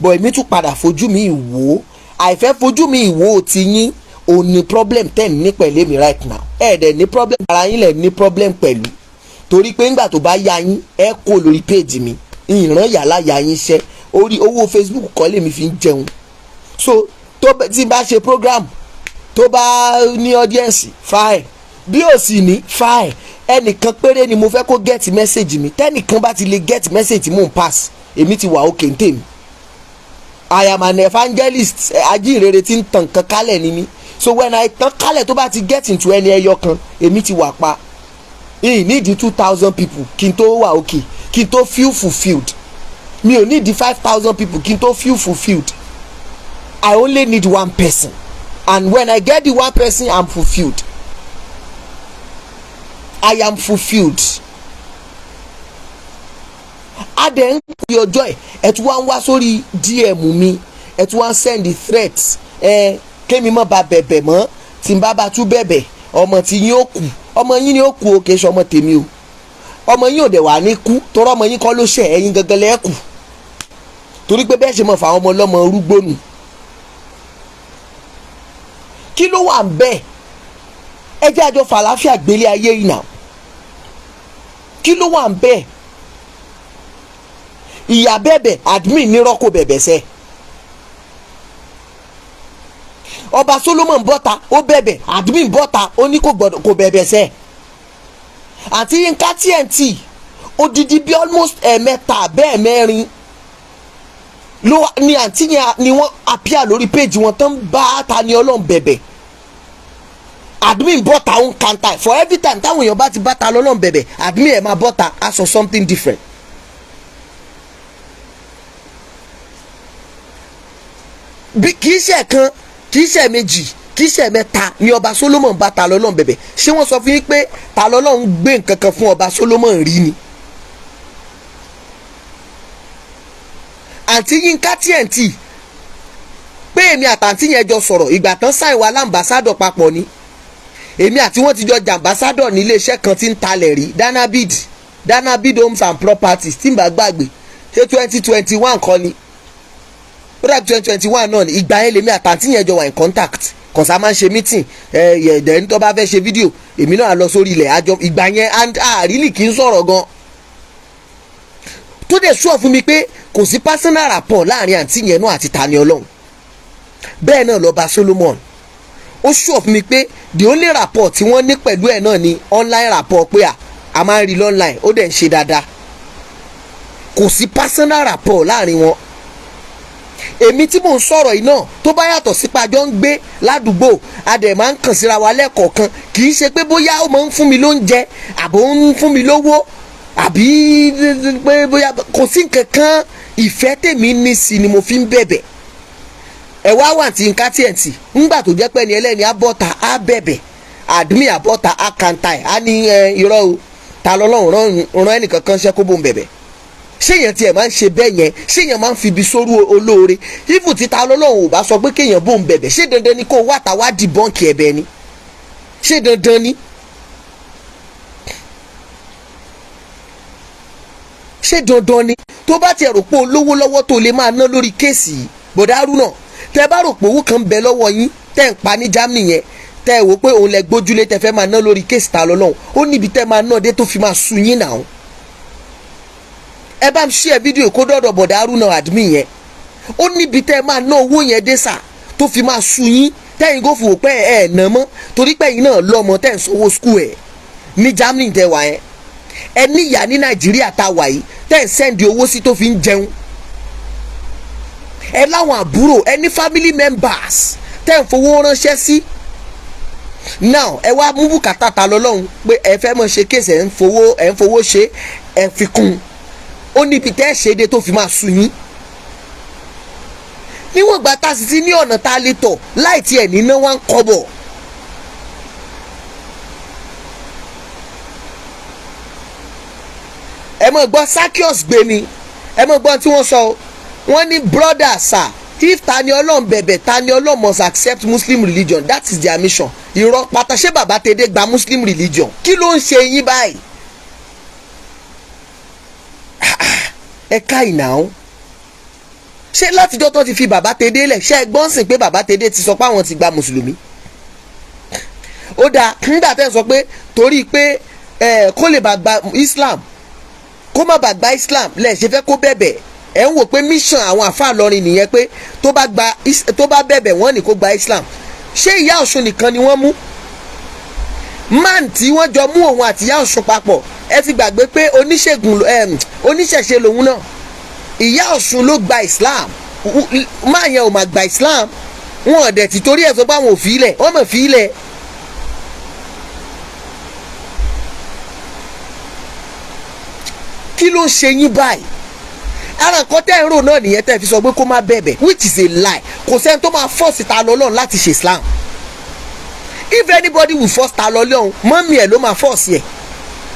A: bọ̀ èmi tún padà fojú mi wò àìfẹ́ fojú mi wò ti yín ò ní problem tẹ́ ní pẹ̀lú mi right now ẹ̀ dẹ̀ ní problem ara yín lẹ̀ ní problem pẹ̀lú torí pé ńgbà tó bá yá yín ẹ kó lórí péèjì mi ìran yàrá yá yín ṣẹ́ orí owó Facebook kọ́ lèmi fi ń jẹun so tí bá ṣe program tó bá ní audience fine bí ò sì ní fine ẹnìkan péré ni mo fẹ́ kó get message mi tẹ́nìkan bá ti lè get message mò ń pass èmi ti wà òkè ntèmi I am an evangelist ajínrere tí ń tàn kan kálẹ̀ ni mí so when I tàn kálẹ̀ tó bá ti get into ẹni ẹyọ kan èmi ti wà pa need 2,000 people kí n tó wà òkè kí n tó feel fulfilled mi ò need 5,000 people kí n tó feel fulfilled I only need one person and when I get the one person I'm fulfilled I am fulfilled adẹ̀ ń pè ọjọ́ ẹ̀ tún wá ń wá sórí DM mi ẹ̀ tún wá ń send threats kémi mọ́ ba bẹ̀bẹ̀ mọ́ tí n bá tún bẹ̀bẹ̀ ọmọ tí yín ó kù ọmọ yín ni ó kù ó kìí ṣe ọmọ tèmi o ọmọ yín ò dẹ̀ wà ní kú torí ọmọ yín kọ́ ló ṣẹ̀ ẹ̀yin gangan lẹ́ẹ̀kù torí pé bẹ́ẹ̀ ṣe mọ̀ fáwọn ọmọ ọlọ́mọ rúgbó nù kí ló wà ń bẹ́ẹ̀ ẹ jẹ́ àjọ fàlàáfíà gbélé ayé yìí nà kí ló wà ń bẹ́ẹ̀ ìyá bẹ̀bẹ̀ admin nírọ́ kò bẹ̀bẹ̀ sẹ́ ọba Solomon bọ́ta ó bẹ̀bẹ̀ admin bọ́ta ó ní kò bẹ̀bẹ̀ sẹ́ àti Yínká TNT odidi bí almost ẹ̀ẹ̀mẹ́ta bẹ́ẹ̀ mẹ́rin ló ní àǹtí yẹn ni wọ́n appear lórí péjì wọn tán bá Tani Olohun bẹ̀bẹ̀ admin bọ́ta ó ń kanta for every time táwọn èèyàn bá ti bá Tani Olohun bẹ̀bẹ̀ admin ẹ̀ máa bọ́ta á sọ something different. kìí ṣe kan kìí ṣe méjì kìí ṣe mẹ́ta ni ọba Solomon bá Tani Olohun bẹ̀bẹ̀ ṣé wọ́n sọ fún yín pé Tani Olohun gbé nǹkan kan fún ọba Solomon rí ni. àǹtí Yínká TNT pé èmi àtàǹtí yẹn jọ sọ̀rọ̀ ìgbà tán sáìn wa láǹbàsádọ̀ papọ̀ ni èmi àti wọ́n ti jọ jàǹbàsádọ̀ ní iléeṣẹ́ kan tí ń talẹ̀ rí Danabid Homes and Properties tí n bá gbàgbé ṣé 2021 kọ́ ni ó dàbí 2021 náà ni ìgbà yẹn lèmi àtàǹtí yẹn jọ wà in contact kọ̀sá máa ń ṣe meeting ẹ̀ẹ́dẹ̀ ní tó bá fẹ́ ṣe fídíò èmi náà lọ sórí ilẹ̀ àjọ ìgbà yẹn àrílì kì í sọ̀rọ̀ gan tó dẹ̀ sọ fún mi pé kò sí personal rapport láàrin àǹtí yẹn náà àti Tani Olohun bẹ́ẹ̀ náà lọ́ba Solomon ó sọ fún mi pé the only rapport tí wọ́n ní pẹ̀lú ẹ̀ náà ni online rapport pé a máa ń rí online ó dẹ̀ ń ṣe dáadáa kò sí personal rapport láàrin wọn èmi tí mò ń sọ̀rọ̀ yìí náà tó bá yàtọ̀ sípa jọ ń gbé ládùúgbò a dẹ̀ máa ń kàn síra wa lẹ́ẹ̀kọ̀ọ̀kan kì í ṣe pé bóyá ó máa ń fún mi lóúnjẹ àbò ń fún mi lówó àbí pé bóyá kò sí nǹkan kan ìfẹ́ tèmi ní sí ni mo fi ń bẹ̀bẹ̀ ẹ wá wà tí Yínká TNT ńgbà tó jẹ́ pé ẹni ẹlẹ́ni abọ́ta á bẹ̀bẹ̀ admin abọ́ta á kanta ẹ̀ á ní irọ́ o Tani Olohun rán ẹnìkan kan ṣẹ́ kó bó ń bẹ̀bẹ̀ ṣéèyàn tiẹ̀ máa ń ṣe bẹ́ẹ̀ yẹn ṣéèyàn máa ń fi ibi sórí olóore ifu tí Tani Olohun ò bá sọ pé kéèyàn bó ń bẹ̀bẹ̀ ṣé dandan ni kó wá ta wá di bọ́ǹkì ẹ̀bẹ̀ ni ṣé dandan ni ṣé dandan ni tó bá tiẹ̀ rò pé olówó lọ́wọ́ tó lè máa ná lórí kéèsì yìí bọ̀dá Haruna tẹ́ bá rò pé owó kan bẹ lọ́wọ́ yín tẹ́ ń pa ní Germany yẹn tẹ́ ẹ wò pé òun lẹ gbójúlé tẹ́ fẹ́ máa ná lórí kéèsì Tani Olohun ó níbi tẹ́ máa ná dé tó fi máa sun yín náà ẹ bá ń share fídíò kó dọ́dọ̀ bọ̀dá Haruna admin yẹn ó níbi tẹ́ máa ná owó yẹn dé sà tó fi máa sun yín tẹ́yìn kó fò pé ẹ̀ ná mọ́ torí pé ẹ̀yin náà lọ́mọ tẹ́ ń sanwó school ẹ̀ ní Germany tẹ́ wà yẹn ẹ níyà ní Nàìjíríà tá a wà yìí tẹ́ ń sẹ́ndì owó sí tó fi ń jẹun ẹ láwọn àbúrò, ẹ ní family members tẹ́ ń fowó ránṣẹ́ sí. Now ẹ wá mú bùkátà ta lọ́lọ́run pé ẹ fẹ́ mọ̀ ṣe kéèsì ẹ̀ ń fowó ṣe ẹ fi kún. Ó níbi tẹ́ ẹ ṣe dé tó fi máa sú yín. Níwọ̀n ìgbà tá a sì ti ní ọ̀nà tá a lè tọ̀ láì tiẹ̀ níná wá ń kọ́bọ̀. Ẹ mọ̀ gbọ́ Sakios gbé ni, ẹ mọ̀ gbọ́ tí wọ́n sọ, wọ́n ní brother sir, if Tani Olohun bẹ̀bẹ̀, Tani Olohun must accept Muslim religion, that is their mission. Irọ́ pátá, ṣé bàbá Tede gba Muslim religion? Kí ló ń ṣe yín báyìí? Ẹ ká ìnáwó. Ṣé látijọ́ tó ti fi bàbá Tede lẹ̀, ṣé ẹ gbọ́n sìn pé bàbá Tede ti sọ pé àwọn ti gba mùsùlùmí? Ó dáa nígbà tẹ́ ẹ sọ pé torí pé kó lè bá gba Islam, kó má bàa gba Islam lẹ̀ ṣe fẹ́ kó bẹ̀bẹ̀. Ẹ ń wò pé mission àwọn àfáà lọrin nìyẹn pé tó bá bẹ̀bẹ̀ wọ́n ní kó gba Islam. Ṣé ìyá Ọ̀ṣun nìkan ni wọ́n mú? Man tí wọ́n jọ mú òun àti ìyá Ọ̀ṣun papọ̀, ẹ ti gbàgbé pé oníṣẹ̀ṣe lòun náà. Ìyá Ọ̀ṣun ló gba Islam, máa yẹn ò máa gba Islam. Wọn ò dẹ̀ ti torí ẹ̀ sọ pé àwọn ò fi ilẹ̀, wọ́n mọ̀ fi ilẹ̀. Kí ló ń ṣe yín báyìí? Ara nǹkan tẹ́ ń rò náà nìyẹn tẹ́ fi sọ pé kó má bẹ̀bẹ̀, which is a lie. Kò sẹ́ni tó máa force Tani Olohun láti ṣe Islam. If anybody will force Tani Olohun, mọ́mí ẹ̀ ló máa force ẹ̀.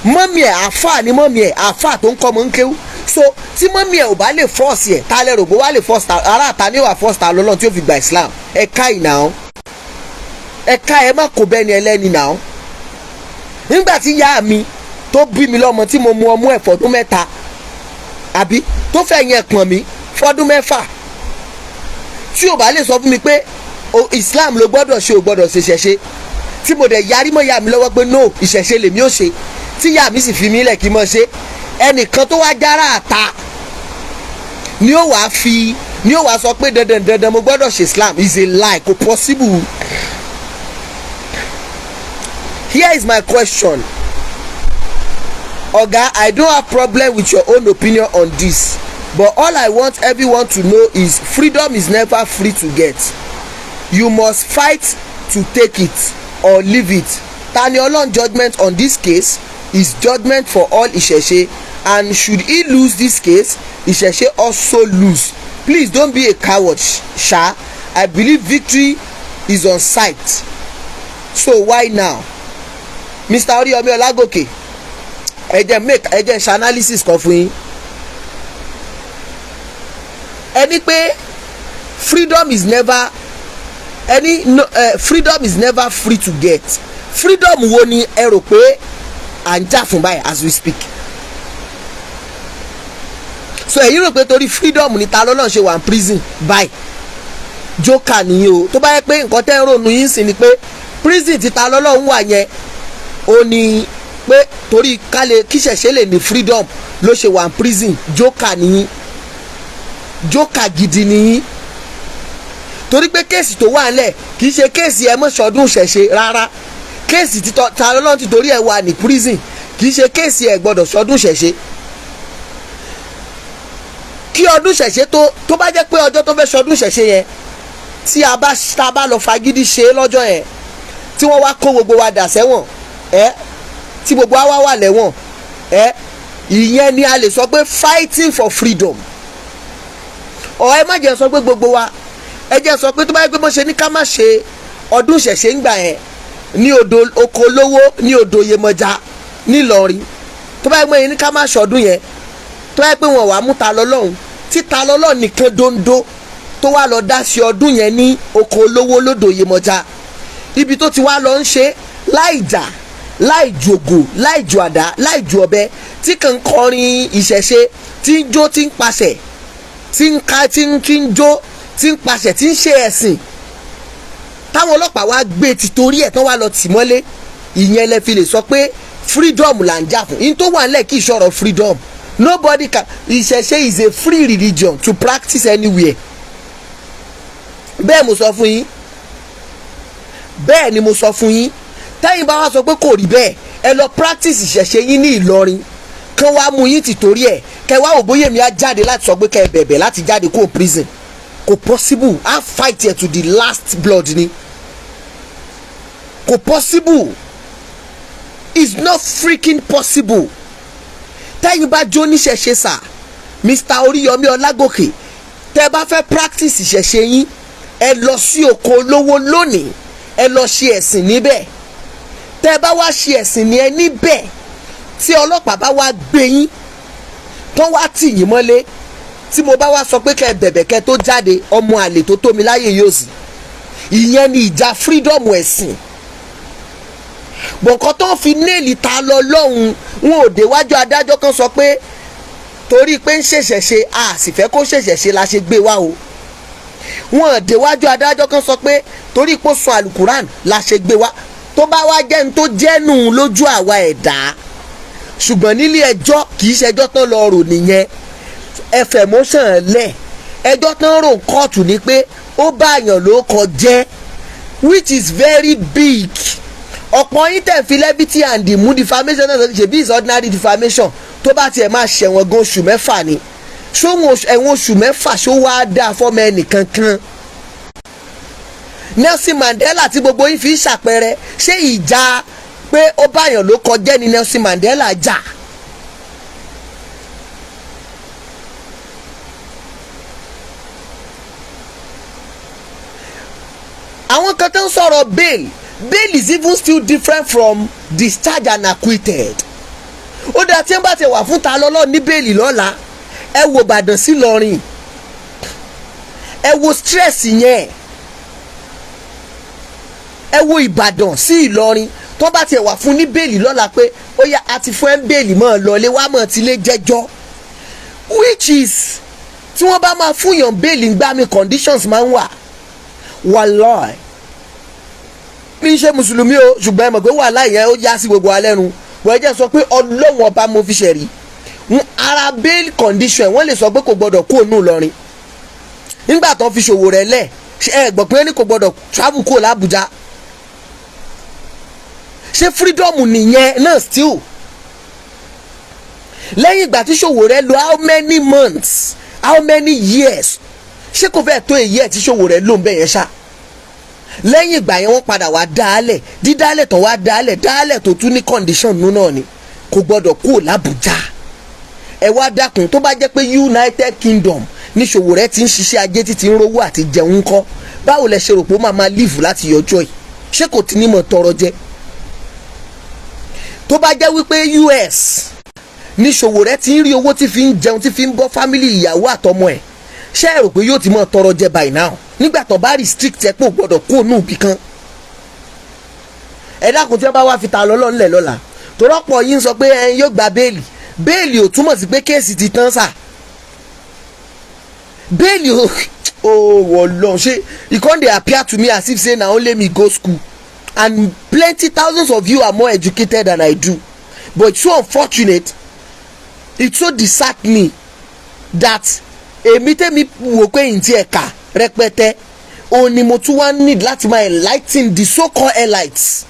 A: Mọ́mí ẹ̀ àáfàá ni mọ́mí ẹ̀, àáfàá tó ń kọ́ mọ́ ń kéwú. So tí mọ́mí ẹ̀ ò bá lè force ẹ̀, ta lẹ rò bó wá lè force ara Tani wà force Tani Olohun tí ó fi gba Islam. Ẹ ká ìnáwó. Ẹ ká ẹ má kó bẹ́ni ẹlẹ́ni náà. Nígbà tí ìyá mi tó bí mi lọ́mọ tí mo mu ọmú ẹ̀ fọ́dún mẹ́ta, àbí tó fẹ́ yẹn pọ̀n mi fọ́dún mẹ́fà, tí ò bá lè sọ fún mi pé Islam ló gbọ́dọ̀ ṣe, ò gbọ́dọ̀ ṣe ìṣẹ̀ṣe, tí mo dẹ̀ yarí mọ́ ìyá mi lọ́wọ́ pé no ìṣẹ̀ṣe lèmi ò ṣe, tí ìyá mi sì fi mí lẹ̀ kí n mọ̀ ṣe, ẹnìkan tó wá jára àta ni ó wàá sọ pé dandan mo gbọ́dọ̀ ṣe Islam. Is a lie, kò possible. Here is my question. Oga, I don't have problem with your own opinion on this, but all I want everyone to know is freedom is never free to get. You must fight to take it or leave it. Tani Olohun judgment on this case is judgment for all Ìṣẹ̀ṣe, and should he lose this case, Ìṣẹ̀ṣe also lose. Please don't be a coward, Sha. I believe victory is on sight. So why now? Mr. Oriyomi Olagoke, ẹ jẹ́ ṣe analysis kan fún yín. Ẹni pé freedom is never free to get. Freedom wo ni ẹ rò pé à ń jà fún báyìí as we speak? So ẹ̀yin rò pé torí freedom ni Tani Olohun ṣe wà ní prison báyìí? Joker nìyí o. Tó bá yẹ pé nǹkan tẹ́ ń rònú yín sí ni pé prison ti Tani Olohun wà yẹn ó ní pé torí kíṣẹ̀ṣe lè ní freedom ló ṣe wà ní prison. Joker nìyí, Joker gidi nìyí. Torí pé kéèsì tó wà nílẹ̀ kì í ṣe kéèsì ẹ mọ́ ṣọdún ṣẹ̀ṣe rárá. Kéèsì tí Tani Olohun ti torí ẹ wà ní prison kì í ṣe kéèsì ẹ gbọ́dọ̀ ṣọdún ṣẹ̀ṣe. Kí ọdún ṣẹ̀ṣe tó bá jẹ́ pé ọjọ́ tó fẹ́ ṣọdún ṣẹ̀ṣe yẹn tí a bá lọ fagídí ṣe lọ́jọ́ yẹn, tí wọ́n wá kó gbogbo wa dà sẹ́wọ̀n, tí gbogbo wa wà lẹ́wọ̀n, ìyẹn ni a lè sọ pé fighting for freedom. Ọ̀ ẹ má jẹ́ sọ pé gbogbo wa, ẹ jẹ́ sọ pé tó bá yẹ pé bó ṣe ní ká má ṣe ọdún ṣẹ̀ṣe ń gbà yẹn ní odò oko olówó ní odò Yemọja nílọrin, tó bá yẹ pé ní ká má ṣọdún yẹn, tó bá yẹ pé wọn wà mú Tani Olohun, tí Tani Olohun nìkan dondo tó wá lọ dá sí ọdún yẹn ní oko olówó lódò Yemọja, ibi tó ti wá lọ ń ṣe láì jà láì ju ògò láì ju àdá láì ju ọ̀bẹ, tí kàn kọrin ìṣẹ̀ṣe, tí ń jó, tí ń pàṣẹ, tí ń ka, tí ń jó, tí ń pàṣẹ, tí ń ṣe ẹ̀sìn, táwọn ọlọ́pàá wá gbé títorí ẹ̀ tán wá lọ tì mọ́lé. Ìyẹn lẹ fi lè sọ pé freedom là ń jà fún. In tó wà nílẹ̀ kì í ṣọ̀rọ̀ freedom. Nobody can. Ìṣẹ̀ṣe is a free religion to practice anywhere. Bẹ́ẹ̀ mo sọ fún yín, bẹ́ẹ̀ ni mo sọ fún yín. Tẹ́yìn bá wá sọ pé kò rí bẹ́ẹ̀, ẹ lọ practice ìṣẹ̀ṣe yín ní Ìlọrin, kán wá mú yín títorí ẹ̀, kẹ wá wò bóyá èmi á jáde láti sọ pé kẹ bẹ̀bẹ̀ láti jáde kó prison. kò possible, a fight here to the last blood ni. Kò possible, it's not freaking possible. Tẹ́yìn bá jó níṣẹ̀ṣe sà, Mr. Oríyọmí Ọlágòkè, tẹ́ bá fẹ́ practice ìṣẹ̀ṣe yín, ẹ lọ sí oko olówó lónìí, ẹ lọ ṣe ẹ̀sìn níbẹ̀. Tẹ́ bá wá ṣe ẹ̀sìn ní ẹ níbẹ̀, tí ọlọ́pàá bá wá gbé yín tán wá tì yín mọ́lé, tí mo bá wá sọ pé kẹ́ bẹ̀bẹ̀ kẹ́ tó jáde, ọmọ àlè tó tó mi láyé yóò sì. Ìyẹn ni ìjà freedom ẹ̀sìn. Bọ̀ǹkan tó ń fi néèlì ta lọ lọ́hùn, wọn ò déwájú adájọ́ kan sọ pé torí pé ń ṣẹ̀ṣẹ̀ ṣe a sì fẹ́ kó ṣẹ̀ṣẹ̀ ṣe la ṣe gbé wá o. Wọn ò déwájú adájọ́ kan sọ pé torí pé ó sọ alukuran la ṣe gbé wá. Tó bá wá jẹ́ ní tó jẹ́nu lójú àwa ẹ̀dá, ṣùgbọ́n nílé ẹjọ́ kì í ṣẹjọ́ tán lọ rò nìyẹn. Ẹfẹ̀ mọ́sàn lẹ̀, ẹjọ́ tán rò kóòtù ni pé ó bá àyàn ló kọ jẹ́, which is very big. Ọ̀pọ̀ yín tẹ̀ fi levity and mú defamation náà ṣe bí is ordinary defamation, tó bá tiẹ̀ máa ṣẹ̀wọ̀n gan oṣù mẹ́fà ni. Ṣóhun ẹ̀wọ̀n oṣù mẹ́fà ṣó wá dáa fọ́mọ ẹnìkankan. Nelson Mandela tí gbogbo yín fi ń ṣàpẹẹrẹ, ṣé ìjà pé ó báyàn ló kọjẹ́ ni Nelson Mandela jà? Àwọn kan tó ń sọ̀rọ̀ bail is even still different from discharge and acquitted. Ó dá tí ń bá ti wà fún ta lọ́lọ́ ní bẹ́ẹ̀lì lọ́la, ẹ wo Ìbàdàn sí Ìlọrin, ẹ wo stress yẹn, ẹ wo Ìbàdàn sí Ìlọrin tó bá ti wà fún ní bẹ́ẹ̀lì lọ́la pé ó yá àti fún ẹ ń bẹ́ẹ̀lì mọ́ ọ lọ́lé wá mọ́ ti lé jẹ́jọ́, which is tí wọ́n bá máa fún yàn bẹ́ẹ̀lì ń gbá mi conditions máa ń wà. Wàláì mi ṣe mùsùlùmí o, ṣùgbọ́n ẹ mọ̀ pé wàhálà yẹn ó yá sí gbogbo alẹ́ nu. Wọ́n jẹ́ sọ pé Ọlọ́run ọba mo fi ṣẹ̀rí ara bail condition wọ́n lè sọ pé kò gbọ́dọ̀ kó ònú Ìlọrin nígbà tó fi ṣòwò rẹ̀ lẹ̀. Ẹ gbọ́ pé ní kò gbọ́dọ̀ travel kó l'Abuja. Ṣé freedom nìyẹn náà still? Lẹ́yìn ìgbà tí ṣòwò rẹ̀ lò how many months, how many years, ṣé kò fẹ́ tó èyí ẹ̀ tí ṣòwò rẹ̀ lò ń bẹ̀ yẹn ṣá? Lẹ́yìn ìgbà yẹn wọ́n padà wá dálẹ̀, dídálẹ̀ tó wá dálẹ̀ tó tún ní condition nù náà ni kò gbọ́dọ̀ kúrò l'Abuja. Ẹ wá dákun, tó bá jẹ́ pé United Kingdom ní ṣòwò rẹ̀ ti ń ṣiṣẹ́ ajé títí ń rówó àti jẹun ńkọ́, báwo lẹ ṣe rò pé ó máa live láti yọjọ́ yìí? Ṣé kò ti ní mọ̀ tọrọ jẹ? Tó bá jẹ́ wípé US ní ṣòwò rẹ̀ ti ń rí owó tí fi ń jẹun tí fi ń bọ́ family ìyàwó àtọmọ ẹ̀, ṣé ẹ rò pé yóò ti mọ̀ tọrọ jẹ by now? Nígbà tó bá restrict ẹ pé ò gbọ́dọ̀ kó nù bí kan. Ẹ dákun tí wọ́n bá wá fi ta lọ́lọ́ ńlẹ̀ lọ́la, tó rọ́pọ̀ yín sọ pé ẹ yóò gba béèlì. Béèlì ò túmọ̀ sí pé kéèsì ti tán sà. Béèlì ò wọ̀lọ́ ṣe e come dey appear to me as if say na only me go school and plenty thousands of you are more educated than I do, but it's so unfortunate, it's so disheartening that èmi tẹ́mi wò pé ìntí ẹ̀ka rẹpẹtẹ òun ni mo tún wá need láti máa enlighten the so-called elites.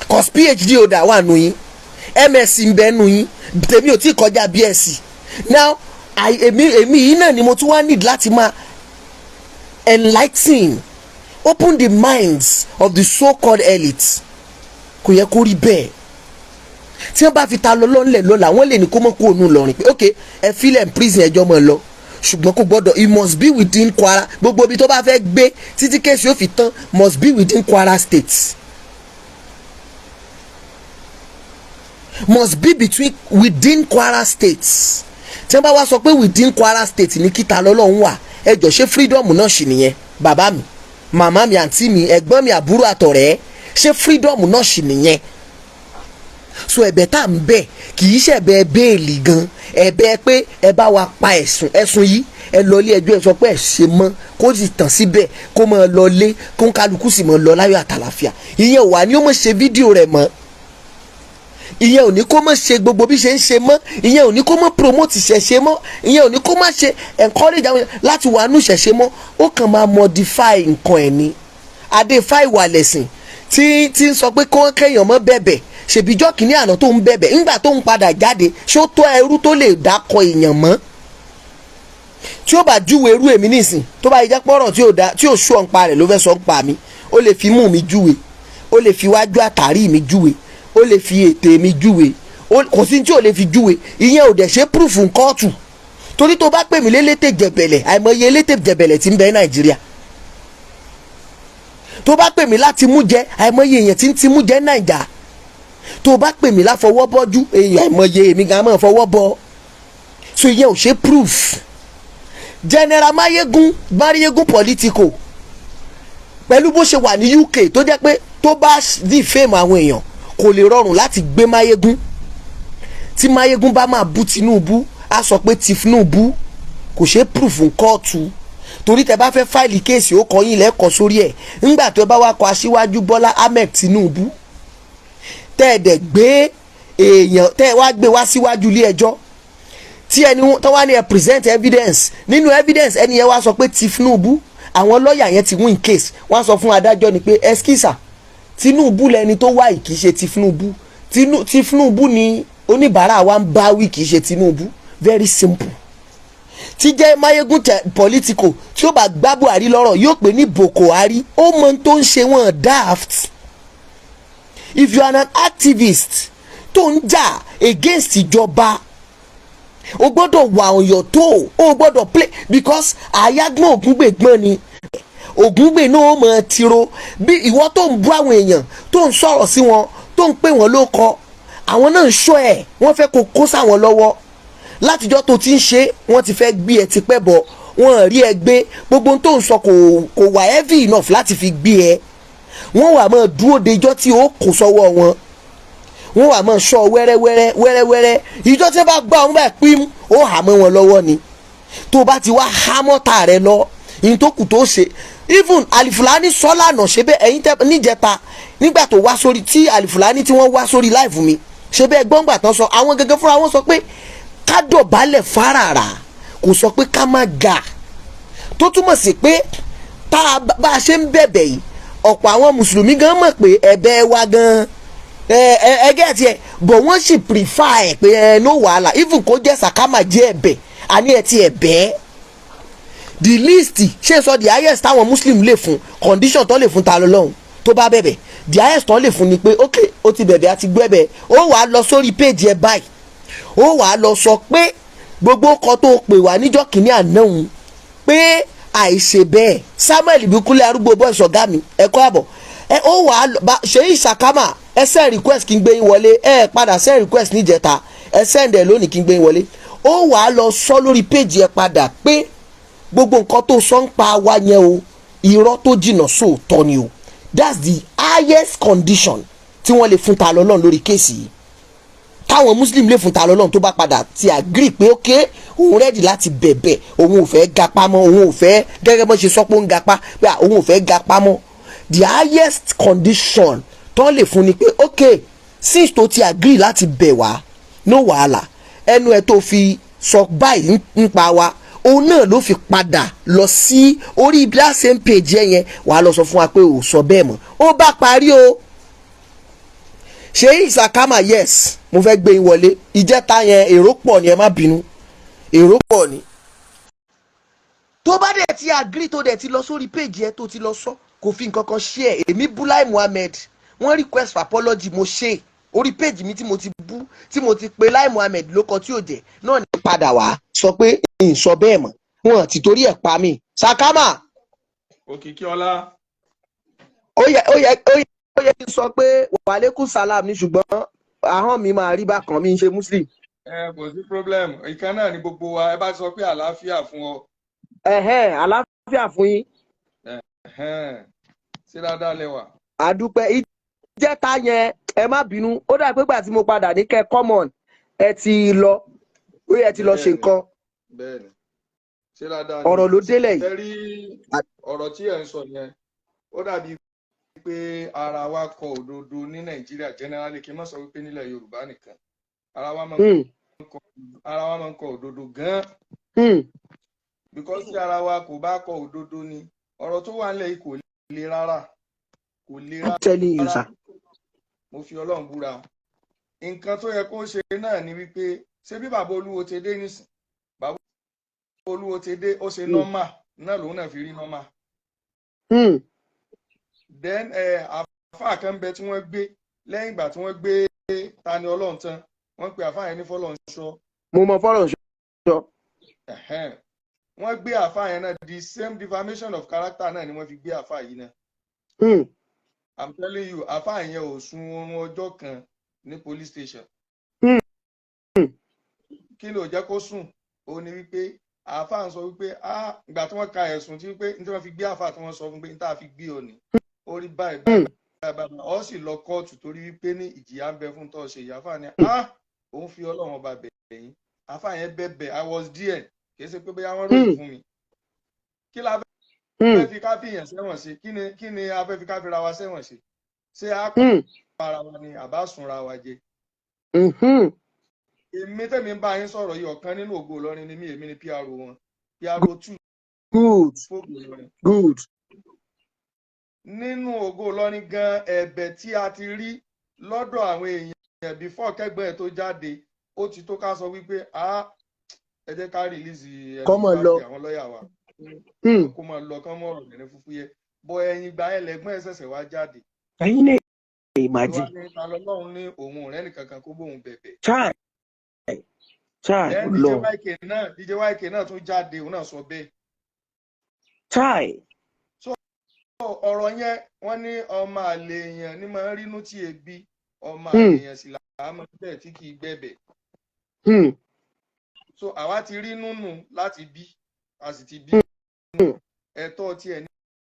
A: Cause PhD holder wà nù yín, MSc ń bẹ nù yín, tèmi ò tí kọjá BSc. Now èmi yìí náà ni mo tún wá need láti máa enlighten, open the minds of the so-called elites. Kò yẹ kó rí bẹ́ẹ̀. Tí wọ́n bá fi ta lọ́lọ́ ńlẹ̀ lọ́la, wọ́n lè ní kó mọ̀ kó ònú Ìlọrin pé ok ẹ fílẹ̀ prison ẹjọ́ mọ̀ lọ, ṣùgbọ́n kò gbọ́dọ̀, it must be within Kwara. Gbogbo ibi tó bá fẹ́ gbé títí kéèsì ó fi tán must be within Kwara State, must be within Kwara State. Tí wọ́n bá wá sọ pé within Kwara State ní kíta lọ́lọ́run wà, ẹ jọ ṣé freedom náà ṣì nìyẹn? Bàbá mi, màmá mi, àǹtí mi, ẹ̀gbọ́n mi, àbúrò àtọ̀rẹ́, ṣé freedom náà ṣì nìyẹn? So ẹ̀bẹ̀ tá ń bẹ̀ kì í ṣẹ̀bẹ̀ béèlì gan, ẹ̀bẹ̀ pé ẹ bá wa pa ẹ̀sùn yìí, ẹ lọ ilé ẹjọ́ ẹ sọ pé ẹ ṣe mọ́ kó sì tàn síbẹ̀ kó máa lọ lé kó ń kálukú sì máa lọ láyọ̀ àtàlàfíà. Ìyẹn wà ní ó mọ̀ ṣe fídíò rẹ̀ mọ́, ìyẹn ò ní kó mọ̀ ṣe gbogbo bí ṣe ń ṣe mọ́, ìyẹn ò ní kó mọ̀ promote ìṣẹ̀ṣe mọ́, ìyẹn ò ní kó má ṣe encourage àwọn láti wà nù ìṣẹ̀ṣe mọ́. Ó kàn máa modify nǹkan ẹ̀ ní adéfà ìwà lẹ̀sìn tí ń sọ pé kó kẹ́yàn mọ́ bẹ̀bẹ̀. Ṣèbíjọ́ kìíní àná tó ń bẹ̀bẹ̀ ńgbà tó ń padà jáde, ṣó tó ẹrú tó lè dákọ èèyàn mọ́? tí ó bá júwe irú èmi nísìn tó bá jẹ́ pọ́rọ̀ tí ò dá tí ò sú ọ̀npa rẹ̀ ló fẹ́ sọ ń pa mi, ó lè fi mú mi júwe, ó lè fi wájú àtàrí mi júwe, ó lè fi ètè mi júwe, kò sí tí ò lè fi júwe. Ìyẹn ò dẹ̀ ṣe proof kóòtù, torí tó bá pè mí lélétè jẹ̀bẹ̀lẹ̀, àìmọye elétè jẹ̀bẹ̀lẹ̀ tí ń bẹ Nàìjíríà. tó bá pè mí láti mú jẹ, àìmọye èèyàn tí ń ti mú jẹ Nàìjà. tó bá pè mí láfọwọ́bọ́jú, èèyàn àìmọye èmi gan máa fọwọ́ bọ. so ìyẹn ò ṣe proof. General Mayegun politico pẹ̀lú bó ṣe wà ní UK tó jẹ́ pé tó bá defame àwọn èèyàn kò lè rọrùn láti gbé Mayegun. tí Mayegun bá máa bú Tinubu á sọ pé Tinubu kò ṣe proof kóòtù, torí tẹ bá fẹ́ fáìlì kéèsì ó kọ yín lẹ́kọ̀ọ́ sórí ẹ̀. ńgbà tó bá wá kọ Aṣíwájú Bọ́lá Ahmed Tinubu tẹ́ ẹ̀ dẹ̀ gbé èèyàn tẹ́ ẹ wá gbé wá síwájú ilé ẹjọ́ tí ẹni tó wá ní ẹ present evidence, nínú evidence ẹni yẹn wá sọ pé Tinubu, àwọn lọ́ọ̀yà yẹn ti win case, wọ́n sọ fún adájọ́ ni pé ẹskísà Tinubu lẹni tó wá yìí kì í ṣe Tinubu ni oníbàárà wa ń bá wí kì í ṣe Tinubu. Very simple. tí jẹ́ Mayegun politico tí ó bá gbá Buhari lọ́rọ̀ yóò pè ní Boko Hari. ó mọ tó ń ṣe wọn daft. if you are an activist tó ń jà against ìjọba, o gbọ́dọ̀ wà on your toe, o gbọ́dọ̀ play, because àyágbọ́n Ògúngbè gbọ́n ni Ògúngbè náà mọ̀ tiro. bí ìwọ tó ń bú àwọn èèyàn tó ń sọ̀rọ̀ sí wọn tó ń pè wọ́n ló kọ, àwọn náà ń ṣọ́ ẹ̀, wọ́n fẹ́ kó kó sáwọn lọ́wọ́. látijọ́ tó ti ń ṣe wọ́n ti fẹ́ gbé ẹ ti pẹ́ bọ̀, wọ́n rí ẹ gbé, gbogbo tó ń sọ kò wà heavy enough láti fi gbé ẹ. wọ́n wà máa dúró de ijọ́ tí ó kò sọ́wọ́ wọn, wọ́n wà máa ṣọ́ wẹ́rẹ́wẹ́rẹ́. ìjọ́ tí wọ́n bá gbá wọn báyìí pín ó hà mọ́ wọn lọ́wọ́ ni. tó bá ti wá há mọ́ta rẹ lọ, ìyẹn tó kù tó ṣe. even Alifulani sọ́lànà ṣe bẹ́ẹ̀ ẹ̀yin tẹ́ níjẹta nígbà tó wá sórí tí Alifulani tí wọ́n wá sórí live mi ṣe bẹ́ẹ̀ gbọ́ngbà tán sọ, àwọn gẹ́gẹ́ fúnra wọn sọ pé ká dọ̀bálẹ̀ fáràrà, kò sọ pé ká má ga. tó túmọ̀ sí pé tá a bá a ṣe ń bẹ̀bẹ̀ yìí, ọ̀pọ̀ àwọn mùsùlùmí gan mọ̀ pé ẹ̀bẹ̀ wa gan ẹgẹ́ tiẹ̀, bọ̀ wọ́n sì prefer ẹ̀ pé no wàhálà, even kó jẹ́ sàkámà jẹ́ ẹ̀bẹ̀ àní ẹ̀ ti ẹ̀bẹ̀. the least ṣé sọ the highest táwọn muslim lè fún condition tó lè fún ta lọ́lọ́run tó bá bẹ̀bẹ̀, the highest tó lè fún ni pé ok ó ti bẹ̀bẹ̀ àti gbẹ̀bẹ̀, ó wàá lọ sórí page ẹ̀ báyìí, ó wàá lọ sọ pé gbogbo ọkọ tó pè wá níjọ́ kìíní àná òun pé àìṣe bẹ́ẹ̀ Samuel Ibikunle arúgbó bọ́ ìṣọ̀gá mi ẹ̀kọ́ àbọ̀ ó wàá ṣe ìṣàkámà ẹ send request kí n gbé yín wọlé, ẹ padà send request níjẹta, ẹ send ẹ lónìí kí n gbé yín wọlé. ó wàá lọ sọ lórí page ẹ padà pé gbogbo nǹkan tó sọ ń pa wá yẹn o irọ́ tó jìnnà sóòótọ́ ni o. that's the highest condition tí wọ́n lè fún ta lọ́lọ́run lórí kéèsì yìí. táwọn muslim lè fún ta lọ́lọ́run tó bá padà ti agree pé ok òun rẹ́dì láti bẹ̀bẹ̀, òun ò fẹ́ gapá mọ́, òun ò fẹ́ gẹ́gẹ́ bó ṣe sọ pé ó ń gapá pé òun ò fẹ́ gapá mọ́. the highest condition tó lè fún ni pé ok since tó ti agree láti bẹ̀ wá no wàhálà, ẹnu ẹ tó fi sọ báyìí nípa wa òun náà ló fi padà lọ sí orí that same page yẹn wàá lọ sọ fún wa pé ò sọ bẹ́ẹ̀ mọ́. ó bá parí o. ṣé ìsàkámà yes mo fẹ́ gbé yín wọlé, ìjẹta yẹn èrò pọ̀ ni, ẹ má bínú, èrò pọ̀ ni. tó bá dẹ̀ ti agree tó dẹ̀ ti lọ sórí page yẹn tó ti lọ sọ kò fi nǹkan kan share. èmi bú Lai Muhammed, wọ́n request for apology, mo ṣe orí page mi tí mo ti bú tí mo ti pe Lai Muhammed lóko tí ò jẹ́ náà ní padà wá sọ pé n sọ bẹ́ẹ̀ mọ́, wọn ti torí ẹ̀ pa mí. Sàkámà
B: òkìkí ọlá
A: ó yẹ kí n sọ pé wàlékún salam ni, ṣùgbọ́n ahọ́n mi máa rí bákan, mi ń ṣe muslim.
B: kò sí problem, ìkan náà ni gbogbo wa, ẹ bá sọ pé àlàáfíà fún ọ.
A: àlàáfíà fún yín.
B: ṣé dáadáa lẹ́wà.
A: àdúpẹ́ ìjẹta yẹn ẹ má bínú, ó dà pé gbà tí mo padà ní kẹ́ common ẹ ti lọ ó yẹ ti lọ ṣe nǹkan.
B: bẹ́ẹ̀ni ṣé dáadáa
A: ọ̀rọ̀ ló délẹ̀ yìí.
B: ẹ rí ọ̀rọ̀ tí ẹ ń sọ yẹn ó dàbí pé ara wa kọ òdodo ní Nàìjíríà generally, kí n má sọ wípé nílẹ̀ Yorùbá nìkan, ara wa máa ń kọ òdodo gan-an. because tí ara wa kò bá kọ òdodo ni ọ̀rọ̀ tó wà nílẹ̀ yìí kò le rárá, kò le rárá. mo fi Ọlọ́run búra, nǹkan tó yẹ kó ṣe náà ni wípé ṣé bí bàbá Olúwo ti dé nísìn, bàbá Olúwo ti dé ó ṣe normal náà lòun náà fi rí normal. Then àfáà kan bẹ tí wọ́n gbé lẹ́yìn ìgbà tí wọ́n gbé Tani Olohun tán wọ́n pe àfáà yẹn ní Fọlọ́runṣọ́.
A: Mo mọ Fọlọ́runṣọ́.
B: Wọ́n gbé àfáà yẹn náà the same defamation of character náà ni wọ́n fi gbé àfáà yìí náà. I'm telling you àfáà yẹn ò sun oorun ọjọ́ kan ní police station. Kí ló jẹ́ kó sùn ó ní wípé àfáà ń sọ wípé ìgbà tí wọ́n ka ẹ̀sùn tí wípé ní tí wọ́n fi gbé àfáà tí wọ́n sọ fún pé ní tá a fi gbé ọ ní orí báyìí báyìí ọ sì lọ kóòtù torí wípé ní ìjìyà ń bẹ fún tó ṣe ìyá àfáà ni òun fi Ọlọ́run ọba bẹ̀bẹ̀ yín àfáà yẹn bẹ̀bẹ̀ I was there kì í ṣe pé bóyá wọ́n ròyìn fún mi. Kí la fẹ́ fi ká fìyàn sẹ́wọ̀n ṣe kí ni a fẹ́ fi ká fira wa sẹ́wọ̀n ṣe ṣé a pa ara wa ni àbá sunra wa jẹ. Èmi tẹ̀mí ń bá yín sọ̀rọ̀ yìí ọ̀kan nínú Ògo Ìlọrin ni èmi ni PRO wọn PRO 2.
A: Good.
B: Nínú Ògo Ìlọrin gan ẹ̀bẹ̀ tí a ti rí lọ́dọ̀ àwọn èèyàn before kẹ́gbẹ́ ẹ̀ tó jáde ó ti tó ká sọ wípé ẹ jẹ́ ká release àwọn lọ́ọ̀yà wa kó máa lọ kán mọ́ ọ̀rọ̀ lẹ́nu fúfú yẹ bọ́ ẹ̀yìn ìgbà ẹlẹ́gbọ́n ẹ̀ ṣẹ̀ṣẹ̀ wá jáde.
A: ẹ̀yin náà imagine.
B: Tani Olohun ní òun ọ̀rẹ́ nìkan kan kó bóun bẹ̀bẹ̀. DJ YK náà tún jáde òun náà sọ bẹ́ẹ̀. So ọ̀rọ̀ yẹn wọ́n ní ọmọ àlè èèyàn ní máa ń rínú tí ebi ọmọ àlè èèyàn sì làá mọ́ bẹ́ẹ̀ tí kì í gbẹ̀bẹ̀. So àwa ti rí nùnù láti bí a sì ti bí ẹ̀tọ́ tiẹ̀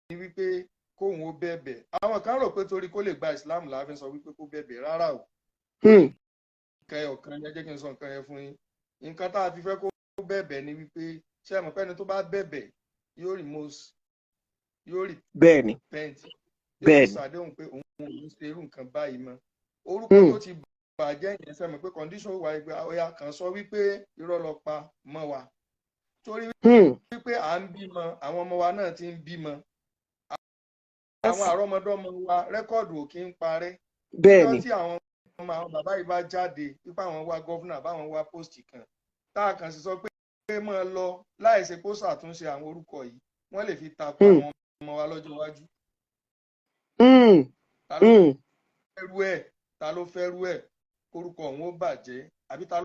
B: ní wípé kóun ó bẹ̀bẹ̀. Àwọn kan rò pé torí kó lè gba Islam la fi sọ wípé kó bẹ̀bẹ̀ rárá o. Nǹkan ọ̀kan yẹn jẹ́ kí n sọ nǹkan yẹn fún yín. Nǹkan tá a fi fẹ́ kó bẹ̀bẹ̀ ni wípé ṣé ẹ mọ̀ pé ẹni tó bá bẹ̀bẹ̀ yóò repent yóò ṣàdéhùn pé òun ò ní ṣe irú nǹkan báyìí mọ́. Orúkọ tó ti bàjẹ́ yẹn ṣe mọ̀ pé condition wà pé ọ̀yà kan sọ wípé irọ́ lọ pa mọ́ wa torí wípé à ń bímọ àwọn ọmọ wa náà ti ń bímọ àwọn àrọ́mọdọ́mọ wa rẹ́kọ̀dù ò kí ń parẹ́. Bẹ́ẹ̀ni tí àwọn ọmọ àwọn bàbá yìí bá jáde wípé àwọn wá gọ́fúnà báwọn wá pósìtì kan tá a kàn sì sọ pé máa lọ láì ṣe kó ṣàtúnṣe àwọn orúkọ yìí wọ́n lè fi takò àwọn ọmọ wa lọ́jọ́ iwájú. Ta ló fẹ́ rú ẹ̀ orúkọ òun ó bàjẹ́ àbí ta ló.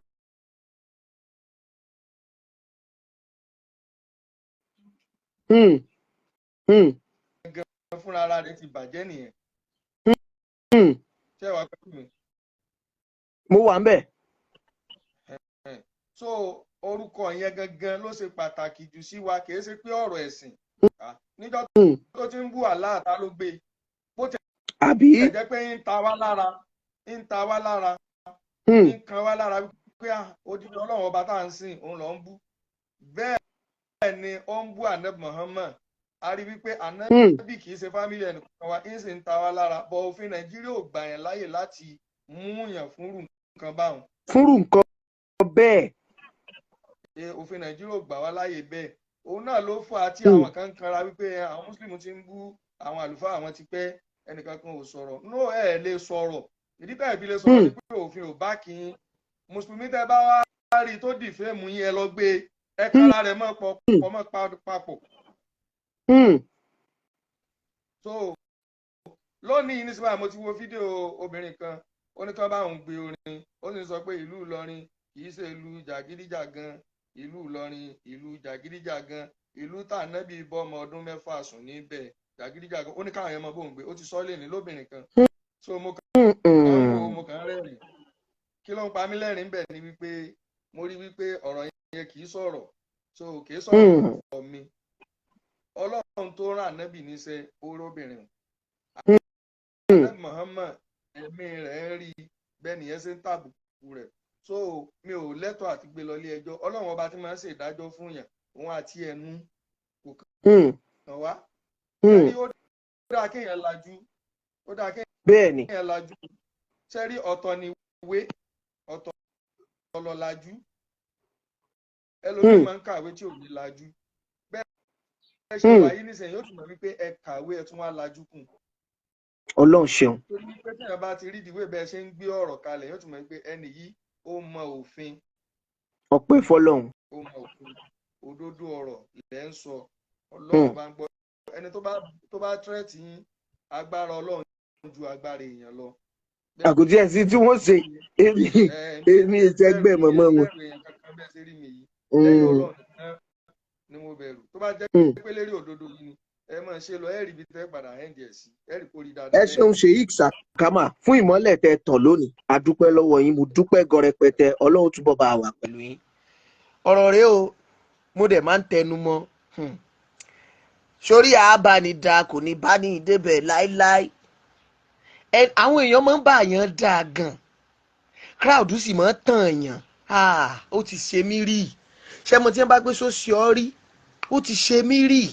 B: Fúnra ara rẹ̀ ti bàjẹ́ nìyẹn. Ṣé wàá pẹ́ mi?
A: Mo wà ń bẹ̀.
B: So orúkọ yẹn gangan ló ṣe pàtàkì jù sí wa kì í ṣe pé ọ̀rọ̀ ẹ̀sìn. Níjọ́ tó ti ń bú àlá ta ló gbé bó ti jẹ́ pé ń ta wá lára ń kan wá lára pé odidi Ọlọ́run ọba tá à ń sìn òun ló ń bú. Bẹ́ẹ̀ ni ó ń bú Ànábì Muhammad a rí wípé Ànábì kì í ṣe fámílì ẹnìkan wa ń sì ń ta wá lára bọ̀ òfin Nàìjíríà ò gbà yẹn láyè láti mú yàn fúnrú nǹkan báwọn.
A: Fúnrú nǹkan bẹ́ẹ̀.
B: Òfin Nàìjíríà ò gbà wá láyè bẹ́ẹ̀ òun náà ló fà á tí àwọn kan kanra wípé àwọn Mùsùlùmí ti ń bú àwọn àlùfáà àwọn ti pẹ́ ẹnìkan kan ò sọ̀rọ̀ no ẹ̀ lè sọ̀rọ̀ ìdí tá ìbílẹ̀ sọ̀rọ̀ ni pé òfin ò bá kí n Mùsùlùmí tẹ́ bá wá rí tó dìfẹ́ mú yín ẹ lọ gbé ẹ kára rẹ̀ mọ́ pọ̀ mọ́ papọ̀. So lónìí ní síbáà mo ti wo fídíò obìnrin kan ó ní kí wọ́n bá òun gbé orin ó sì sọ pé ìlú Ìlọrin kì í ṣe ìlú jàgídíjàgan ìlú Ìlọrin ìlú jàgídíjàgan ìlú tànẹ́bí bọ́mọ ọdún 6 sùn níbẹ̀ jàgídíjàgan ó ní káwọn yẹn mọ bóun gbé ó ti sọ lé ní lóbìnrin kan. So mo kàn rẹ́rìn kí ló ń pa mí lẹ́rìn bẹ́ẹ̀ ni wípé mo rí wípé ọ̀rọ̀ yẹn kì í sọ̀rọ̀ so kì í sọ̀rọ̀ ọ̀rọ̀ mi Ọlọ́run tó rán ànábì níṣẹ́ orobìnrin ànábì Muhammad ẹ̀mí rẹ̀ rí bẹ́ẹ̀ nìyẹn ṣe ń tàbùkù rẹ̀ so mi ò lẹ́tọ̀ọ́ àti gbé lọ ilé ẹjọ́ Ọlọ́run ọba tí máa ń ṣe ìdájọ́ fún yàn òun àti ẹnu kò kàn wá ó dáa kéèyàn lajú ó dáa kéèyàn lajú sẹ́rí ọ̀tọ̀ ni ìwé ọ̀tọ̀ ọlọ́lajú ẹlòmíì máa ń kàwé tí ò ní lajú bẹ́ẹ̀ ṣe wà yìí nísìnyí yóò tún mọ̀ wípé ẹ kàwé ẹ tún wá lajú kùn.
A: Ọlọ́run ṣeun.
B: torí wípé tí èèyàn bá ti rí ìdíwé bẹ́ẹ̀ ṣe ń gbé ọ̀rọ̀ kalẹ̀ yóò tún mọ̀ wípé ẹnì yìí ó mọ òfin.
A: Ọpẹ́ fọ́lọ́run.
B: ó mọ òfin òdodo ọ̀rọ̀ lẹ́ ń sọ Ọlọ́run bá ń gbọ́ ẹni tó bá tírẹ̀tì yín agbára Ọlọ́run ju agbára èèyàn lọ.
A: àkùtì ẹ̀sìn tí wọ́n ṣe èmi ìṣẹ́gbẹ́ mọ̀mọ́ wọn.
B: lẹ́yìn Ọlọ́run ni mo bẹ̀rù tó bá jẹ́ pé lérí òdodo yìí ni ẹ máa ṣe lọ ẹ rí ibi tẹ́ padà ẹ̀ ń jẹ̀ sí ẹ rí kórìí dáadáa.
A: ẹ ṣeun Sheikh Sakama fún ìmọ́lẹ̀ tẹ́ tàn lónìí a dúpẹ́ lọ́wọ́ yín mo dúpẹ́ gọrẹpẹtẹ Ọlọ́run túbọ̀ bá wà pẹ̀lú yín. ọ̀rọ̀ rẹ o mo dẹ̀ máa ń tẹnu mọ́ sórí àbánidá kò ní bá ní ìdébẹ̀ láéláé àwọn èèyàn máa ń bá àyàn dáa gan crowd sì máa ń tàn yàn ó ti ṣe mí rí ṣé mo ti ń bá gbé sósì ọ rí ó ti ṣe mí rí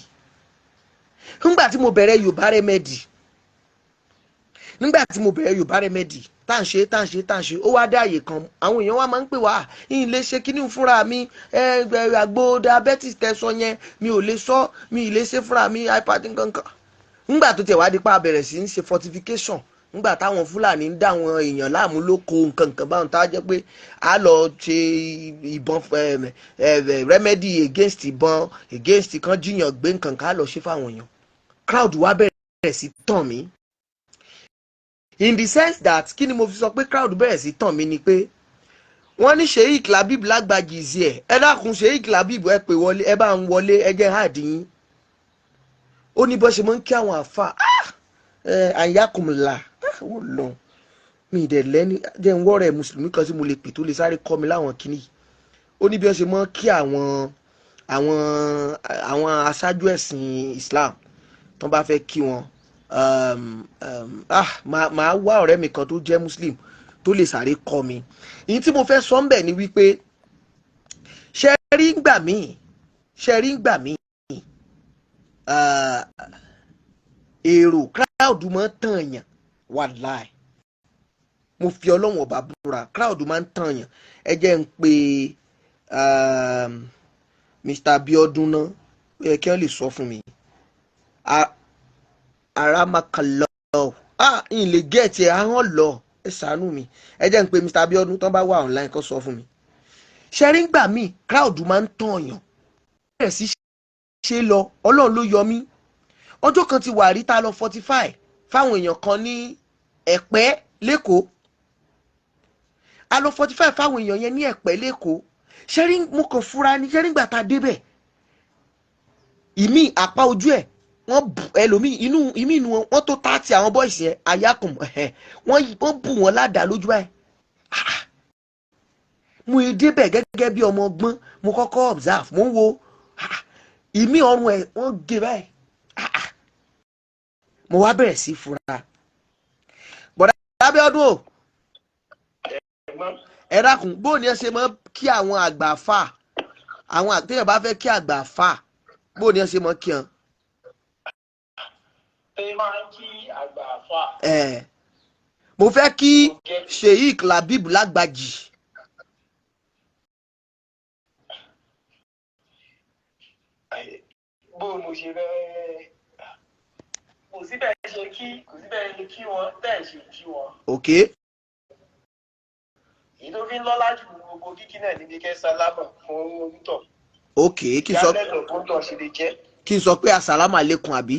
A: nígbà tí mo bẹ̀rẹ̀ Yorùbá Remedy tá à ń ṣe ó wá dé àyè kan àwọn èèyàn wa máa ń pè wá yín lè ṣe kíní fúnra mi àgbo diabetes tẹ̀sán yẹn mi ò lè sọ mi ì lè ṣe fúnra mi hypertension kankan nígbà tó tẹ̀ wá dípá bẹ̀rẹ̀ sí ń ṣe fortification nígbà táwọn Fúlàní ń dá àwọn èèyàn láàmú lóko nǹkan báwọn tá a jẹ́ pé a lọ ṣe ìbọn remedy against ìbọn against kan jíyàn gbé nǹkan ká lọ ṣe fáwọn èèyàn crowd wa bẹ̀rẹ̀ sí tàn mí in the sense that kí ni mo fi sọ pé crowd bẹ̀rẹ̀ sí tàn mí ni pé wọ́n ní Sheikh Labib Lágbàjì ìzí ẹ dákun Sheikh Labib ẹ pè wọlé ẹ bá ń wọlé ẹ jẹ́ àdín ó ní bó ṣe mọ́ ń kí àwọn àfa àyàkùnmùlà wọ́n lọ mi ìdẹ̀ lẹ́ni jẹ́ ń wọ́rẹ̀ mùsùlùmí kan tí mo lè pè tó lè sáré kọ́ mi láwọn kìíní ó ní bí wọ́n ṣe mọ́ kí àwọn aṣáájú ẹ̀sìn Islam tó bá fẹ́ kí wọn màá wá ọ̀rẹ́ mi kan tó jẹ́ muslim tó lè sáré kọ́ mi ìyí tí mo fẹ́ sọ ń bẹ̀ ni wípé ṣe rí ń gbà míì èrò crowd máa ń tàn yàn wàláì mo fi Ọlọ́run ọba búra crowd máa ń tàn yàn ẹ jẹ́ ń pe Mr. Abiodun náà ó yẹ kí wọ́n lè sọ fún mi aramakalo n lè gẹ̀ẹ́tì ahọ́n lọ ẹ ṣàánú mi ẹ jẹ́ ń pe Mr. Abiodun tán bá wà online kó sọ fún mi ṣẹ́rí ń gbà míì crowd máa ń tàn yàn bẹ̀rẹ̀ sí ṣe lọ Ọlọ́run ló yọ mí ọjọ́ kan ti wà rí ta lọ 45 fáwọn èèyàn kan ní Ẹ̀pẹ́ lẹ́kọ̀ọ́ a lọ 45 fáwọn èèyàn yẹn ní Ẹ̀pẹ́ lẹ́kọ̀ọ́ ṣẹ́rí mo kàn fura ní ṣẹ́rí gbà tá a débẹ̀ ìmí àpá ojú ẹ̀ wọ́n bù ẹlòmíì inú wọn tó 30 àwọn boys yẹn ayákùn wọ́n bù wọ́n ládàá lójú ẹ̀ mo débẹ̀ gẹ́gẹ́ bí ọmọ ọgbọ́n mo kọ́kọ́ observe mo ń wo ìmí ọrùn ẹ̀ wọ́n gé báyìí mo wá bẹ̀rẹ̀ sí fura bọ̀dá Abíọ́dún o ẹ dákun bó ni ẹ ṣe mọ kí àwọn àgbà fà àwọn àtẹ̀yìn bá fẹ́ kí àgbà fà bó ni ẹ ṣe mọ kí wọn.
C: ẹ máa ń kí àgbà fà.
A: mo fẹ́ kí Sheikh Labib Lágbàjì.
C: bó mo ṣe fẹ́ kò síbẹ̀ ṣe kí wọ́n bẹ́ẹ̀ ṣe kí wọn.
A: ok.
C: èyí tó fi ń lọ́lá jù gbogbo kíkí náà níbi kẹ́ sálámà fún onítọ̀.
A: ok kí n sọ
C: yálẹ̀ tó ń tọ̀ ṣe lè jẹ́.
A: kí n sọ pé asàlámù àlékún àbí.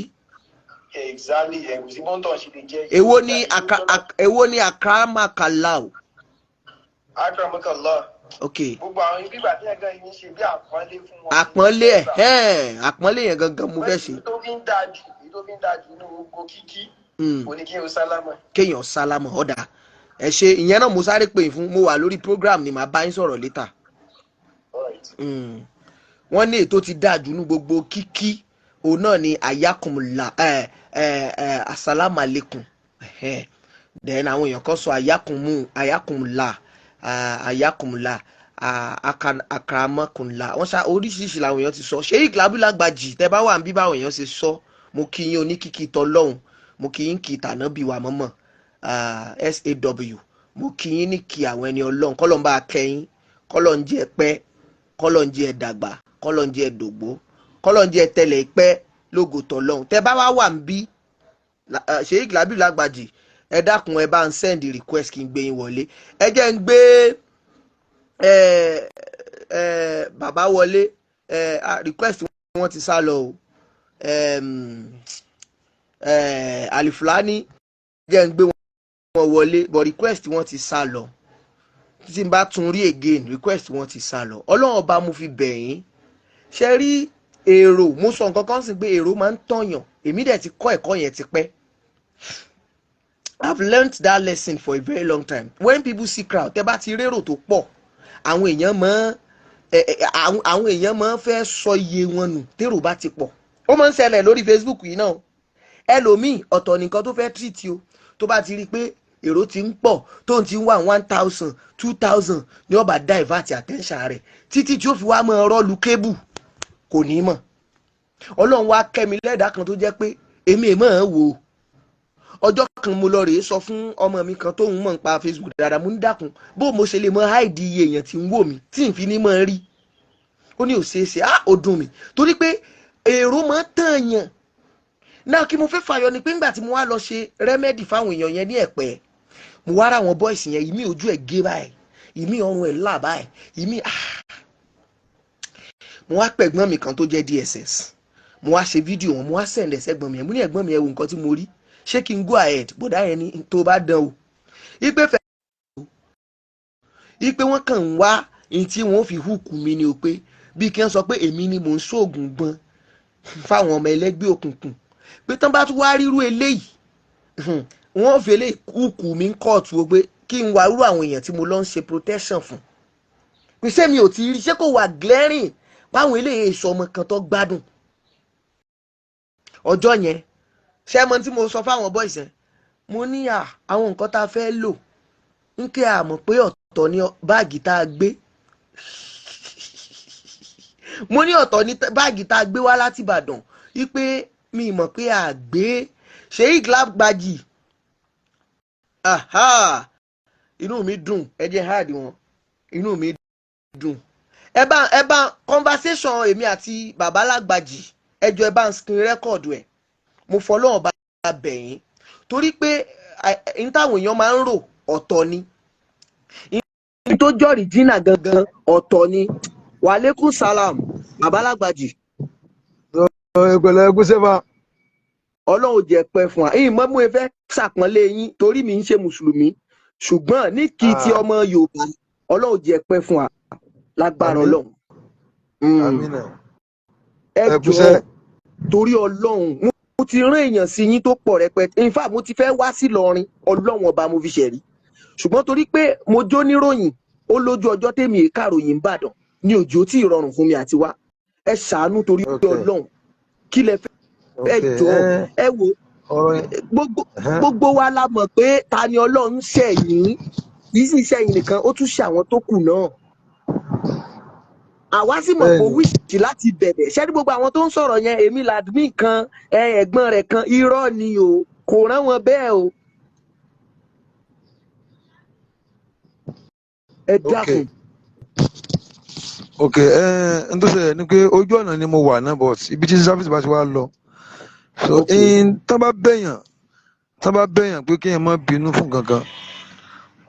C: exactly kò sí bọ́ńtọ̀ ṣe lè jẹ́.
A: èwo ni akramakallah.
C: akramakallah.
A: ok.
C: gbogbo àwọn ibi ìgbà tí ẹ̀gán yìí ń ṣe bí àpọ́nlé fún wọn.
A: àpọ́nlé yẹn gangan mo fẹ́ ṣe.
C: èyí tó fi ń dájú ní gbogbo kíkí kò ní kí o sálámà.
A: kéèyàn sálámà ọ̀dà ẹ ṣe ìyẹn náà mo sáré pè fún mo wà lórí program ni màá bá yín sọ̀rọ̀ létà. wọ́n ní ètò ti dájú ní gbogbo kíkí òun náà ni ayakumula asalaamualeykum then àwọn èèyàn kan sọ ayakumula akaramakunla wọ́n ṣá oríṣiríṣi làwọn èèyàn ti sọ Sheikh Labib Lágbàjì tẹ́ bá wà ń bí báwọn èèyàn ṣe sọ mo kí yín oníkìkì tọlọ́hun mo kí yín kì í tànábì wà mọ́mọ́ SAW mo kí yín ní kí àwọn ẹni Ọlọ́run kọ́lọ́n bá kẹ́yìn kọ́lọ́n jẹ́ pẹ́ kọ́lọ́n jẹ́ dàgbà kọ́lọ́n jẹ́ dògbó kọ́lọ́n jẹ́ tẹ̀lẹ̀ pẹ́ lógo tọlọ́hun tẹ́ bá wà ń bí Sheikh Labib Lágbàjì ẹ dákun ẹ bá ń send request kí n gbé yín wọlé ẹ jẹ́ ń gbé bàbá wọlé request wọn ti sá lọ o Alifulani jẹ́ ń gbé wọn wọlé but request wọn ti sá lọ tí n bá tún rí again request wọn ti sá lọ ọlọ́run ọba mo fi bẹ̀ yín ṣe rí èrò mo sọ nǹkan kan sí pé èrò máa ń tọ̀yàn èmi dẹ̀ ti kọ́ ẹ̀kọ́ yẹn ti pẹ́. I've learnt that lesson for a very long time. When people see crowd, tẹ́ bá ti rérò tó pọ̀, àwọn èèyàn máa fẹ́ sọ iye wọn nù tèrò bá ti pọ̀. Ó máa ń ṣẹlẹ̀ lórí Facebook yìí náà. Ẹlòmíì ọ̀tọ̀ nìkan tó fẹ́ treat o. Tó bá ti rí i pé èrò ti ń pọ̀ tó ń ti ń wá 1,000 2,000 ní ọba divert attention rẹ̀ títí tí ó fi wá máa rọ́ọ̀lù kébù kò ní mọ̀. Ọlọ́run wá kẹ́mi lẹ́dàá kan tó jẹ́ pé èmi ẹ̀ máa ń wò ó. Ọjọ́ kan mo lọ rèé sọ fún ọmọ mi kan tóun mọ̀ nípa Facebook dáadáa mo ní dákun bó mo ṣe lè mọ háìdì iye èèyàn tí ń wò mí tí n fi ní mọ̀ rí ó ní òṣèṣe ó dùn mí torí pé èrò máa ń tàn yàn náà kí mo fẹ́ fàyọ ni pé ńgbà tí mo wá lọ ṣe rẹ́mẹ́dì fáwọn èèyàn yẹn ní Ẹ̀pẹ́ mo wá ra àwọn bọ́ìsì yẹn ìmí ojú ẹ̀ gé báyìí ìmí ọrùn ẹ̀ là báyìí ìmí mo wá pẹ̀gbọ́n mi kan tó jẹ́ DSS mo wá ṣe fídíò wọn mo wá sẹ̀ǹdẹ̀ sẹ́gbọ́n mi yẹn mo ní ẹ̀gbọ́n mi ẹ wo nǹkan tí mo rí ṣé kí n go ahead bọ̀dá yẹn ni tó bá dán o ipe fẹ́ ipe wọ́n kàn ń wá ní tí wọ́n fi hùkù mi ni o pé bí kí wọ́n sọ pé èmi ni mò ń ṣoògùn gbọ́n fáwọn ọmọ ẹlẹ́gbẹ́ òkùnkùn pé tán bá tún wá rírú eléyìí wọ́n fi eléyìí hùkù mi ń kóòtù o pé kí n wá rú àwọn èèyàn tí mo lọ ń ṣe protection fún pé ṣé mi ò ti rí ṣé kò wà glaring báwọn eléyìí èso ọmọ kan tó gbádùn ọjọ́ yẹn ṣé mọ tí mo sọ fáwọn boys yẹn mo ní àwọn nǹkan tá a fẹ́ lò ń kí a mọ̀ pé ọ̀tọ̀ ní báàgì tá a gbé mo ní ọ̀tọ̀ ní báàgì tá a gbé wá láti Ìbàdàn wípé mi mọ̀ pé a gbé Sheikh Lágbájì inú mi dùn ẹ jẹ́ hard wọn inú mi dùn ẹ bá conversation èmi àti bàbá Lágbájì ẹ jọ̀ọ́ ẹ bá ń screen record ẹ̀ mo fọlọ́run bá bẹ̀yìn torí pé n táwọn èèyàn máa ń rò ọ̀tọ̀ ni n tó jọ́rìí jìnnà gangan ọ̀tọ̀ ni wàlékún salam bàbá Lágbájì.
D: ìpẹ̀lẹ́ ẹkú sẹ́fà.
A: ọlọ́run jẹ́ pẹ́ fún wa ẹ̀yin mọ́mú ẹ fẹ́ ṣàpọ́nlé yín torí mi ń ṣe mùsùlùmí ṣùgbọ́n ní kí ti ọmọ Yorùbá ọlọ́run jẹ́ pẹ́ fún wa lágbára ọlọ́run. ẹ jọ̀ọ́ torí ọlọ́run mo ti rán èèyàn sí yín tó pọ̀ rẹpẹtẹ in fact mo ti fẹ́ wá sí Ìlọrin ọlọ́run ọba mo fi ṣẹ̀rí ṣùgbọ́n torí pé mo jó níròyìn ó lójú ọjọ́ tèmi ìkàròyìn Ìbàdàn ní òjò tí ìrọ̀rùn fún mi àti wá ẹ ṣàánú torí ọlọ́run kí lẹ fẹ́ ẹ jọ̀ọ́ ẹ wò gbogbo wa la mọ̀ pé Tani Olohun ṣẹ̀yìn yìí sì ṣẹ̀yìn nìkan ó tún ṣe àwọn tó kù náà àwa sì mọ̀ pé wíṣì láti bẹ̀rẹ̀ ṣé ní gbogbo àwọn tó ń sọ̀rọ̀ yẹn èmi làdmí kan ẹ̀gbọ́n rẹ̀ kan irọ́ ni o kò rán wọn bẹ́ẹ̀ o ẹ dákun.
D: ok n tó ṣẹlẹ̀ ni pé ojú ọ̀nà ni mo wà náà but ibi tí sáfìsì bá ti wá lọ so tán bá bẹ̀yàn pé kéèyàn má bínú fún kankan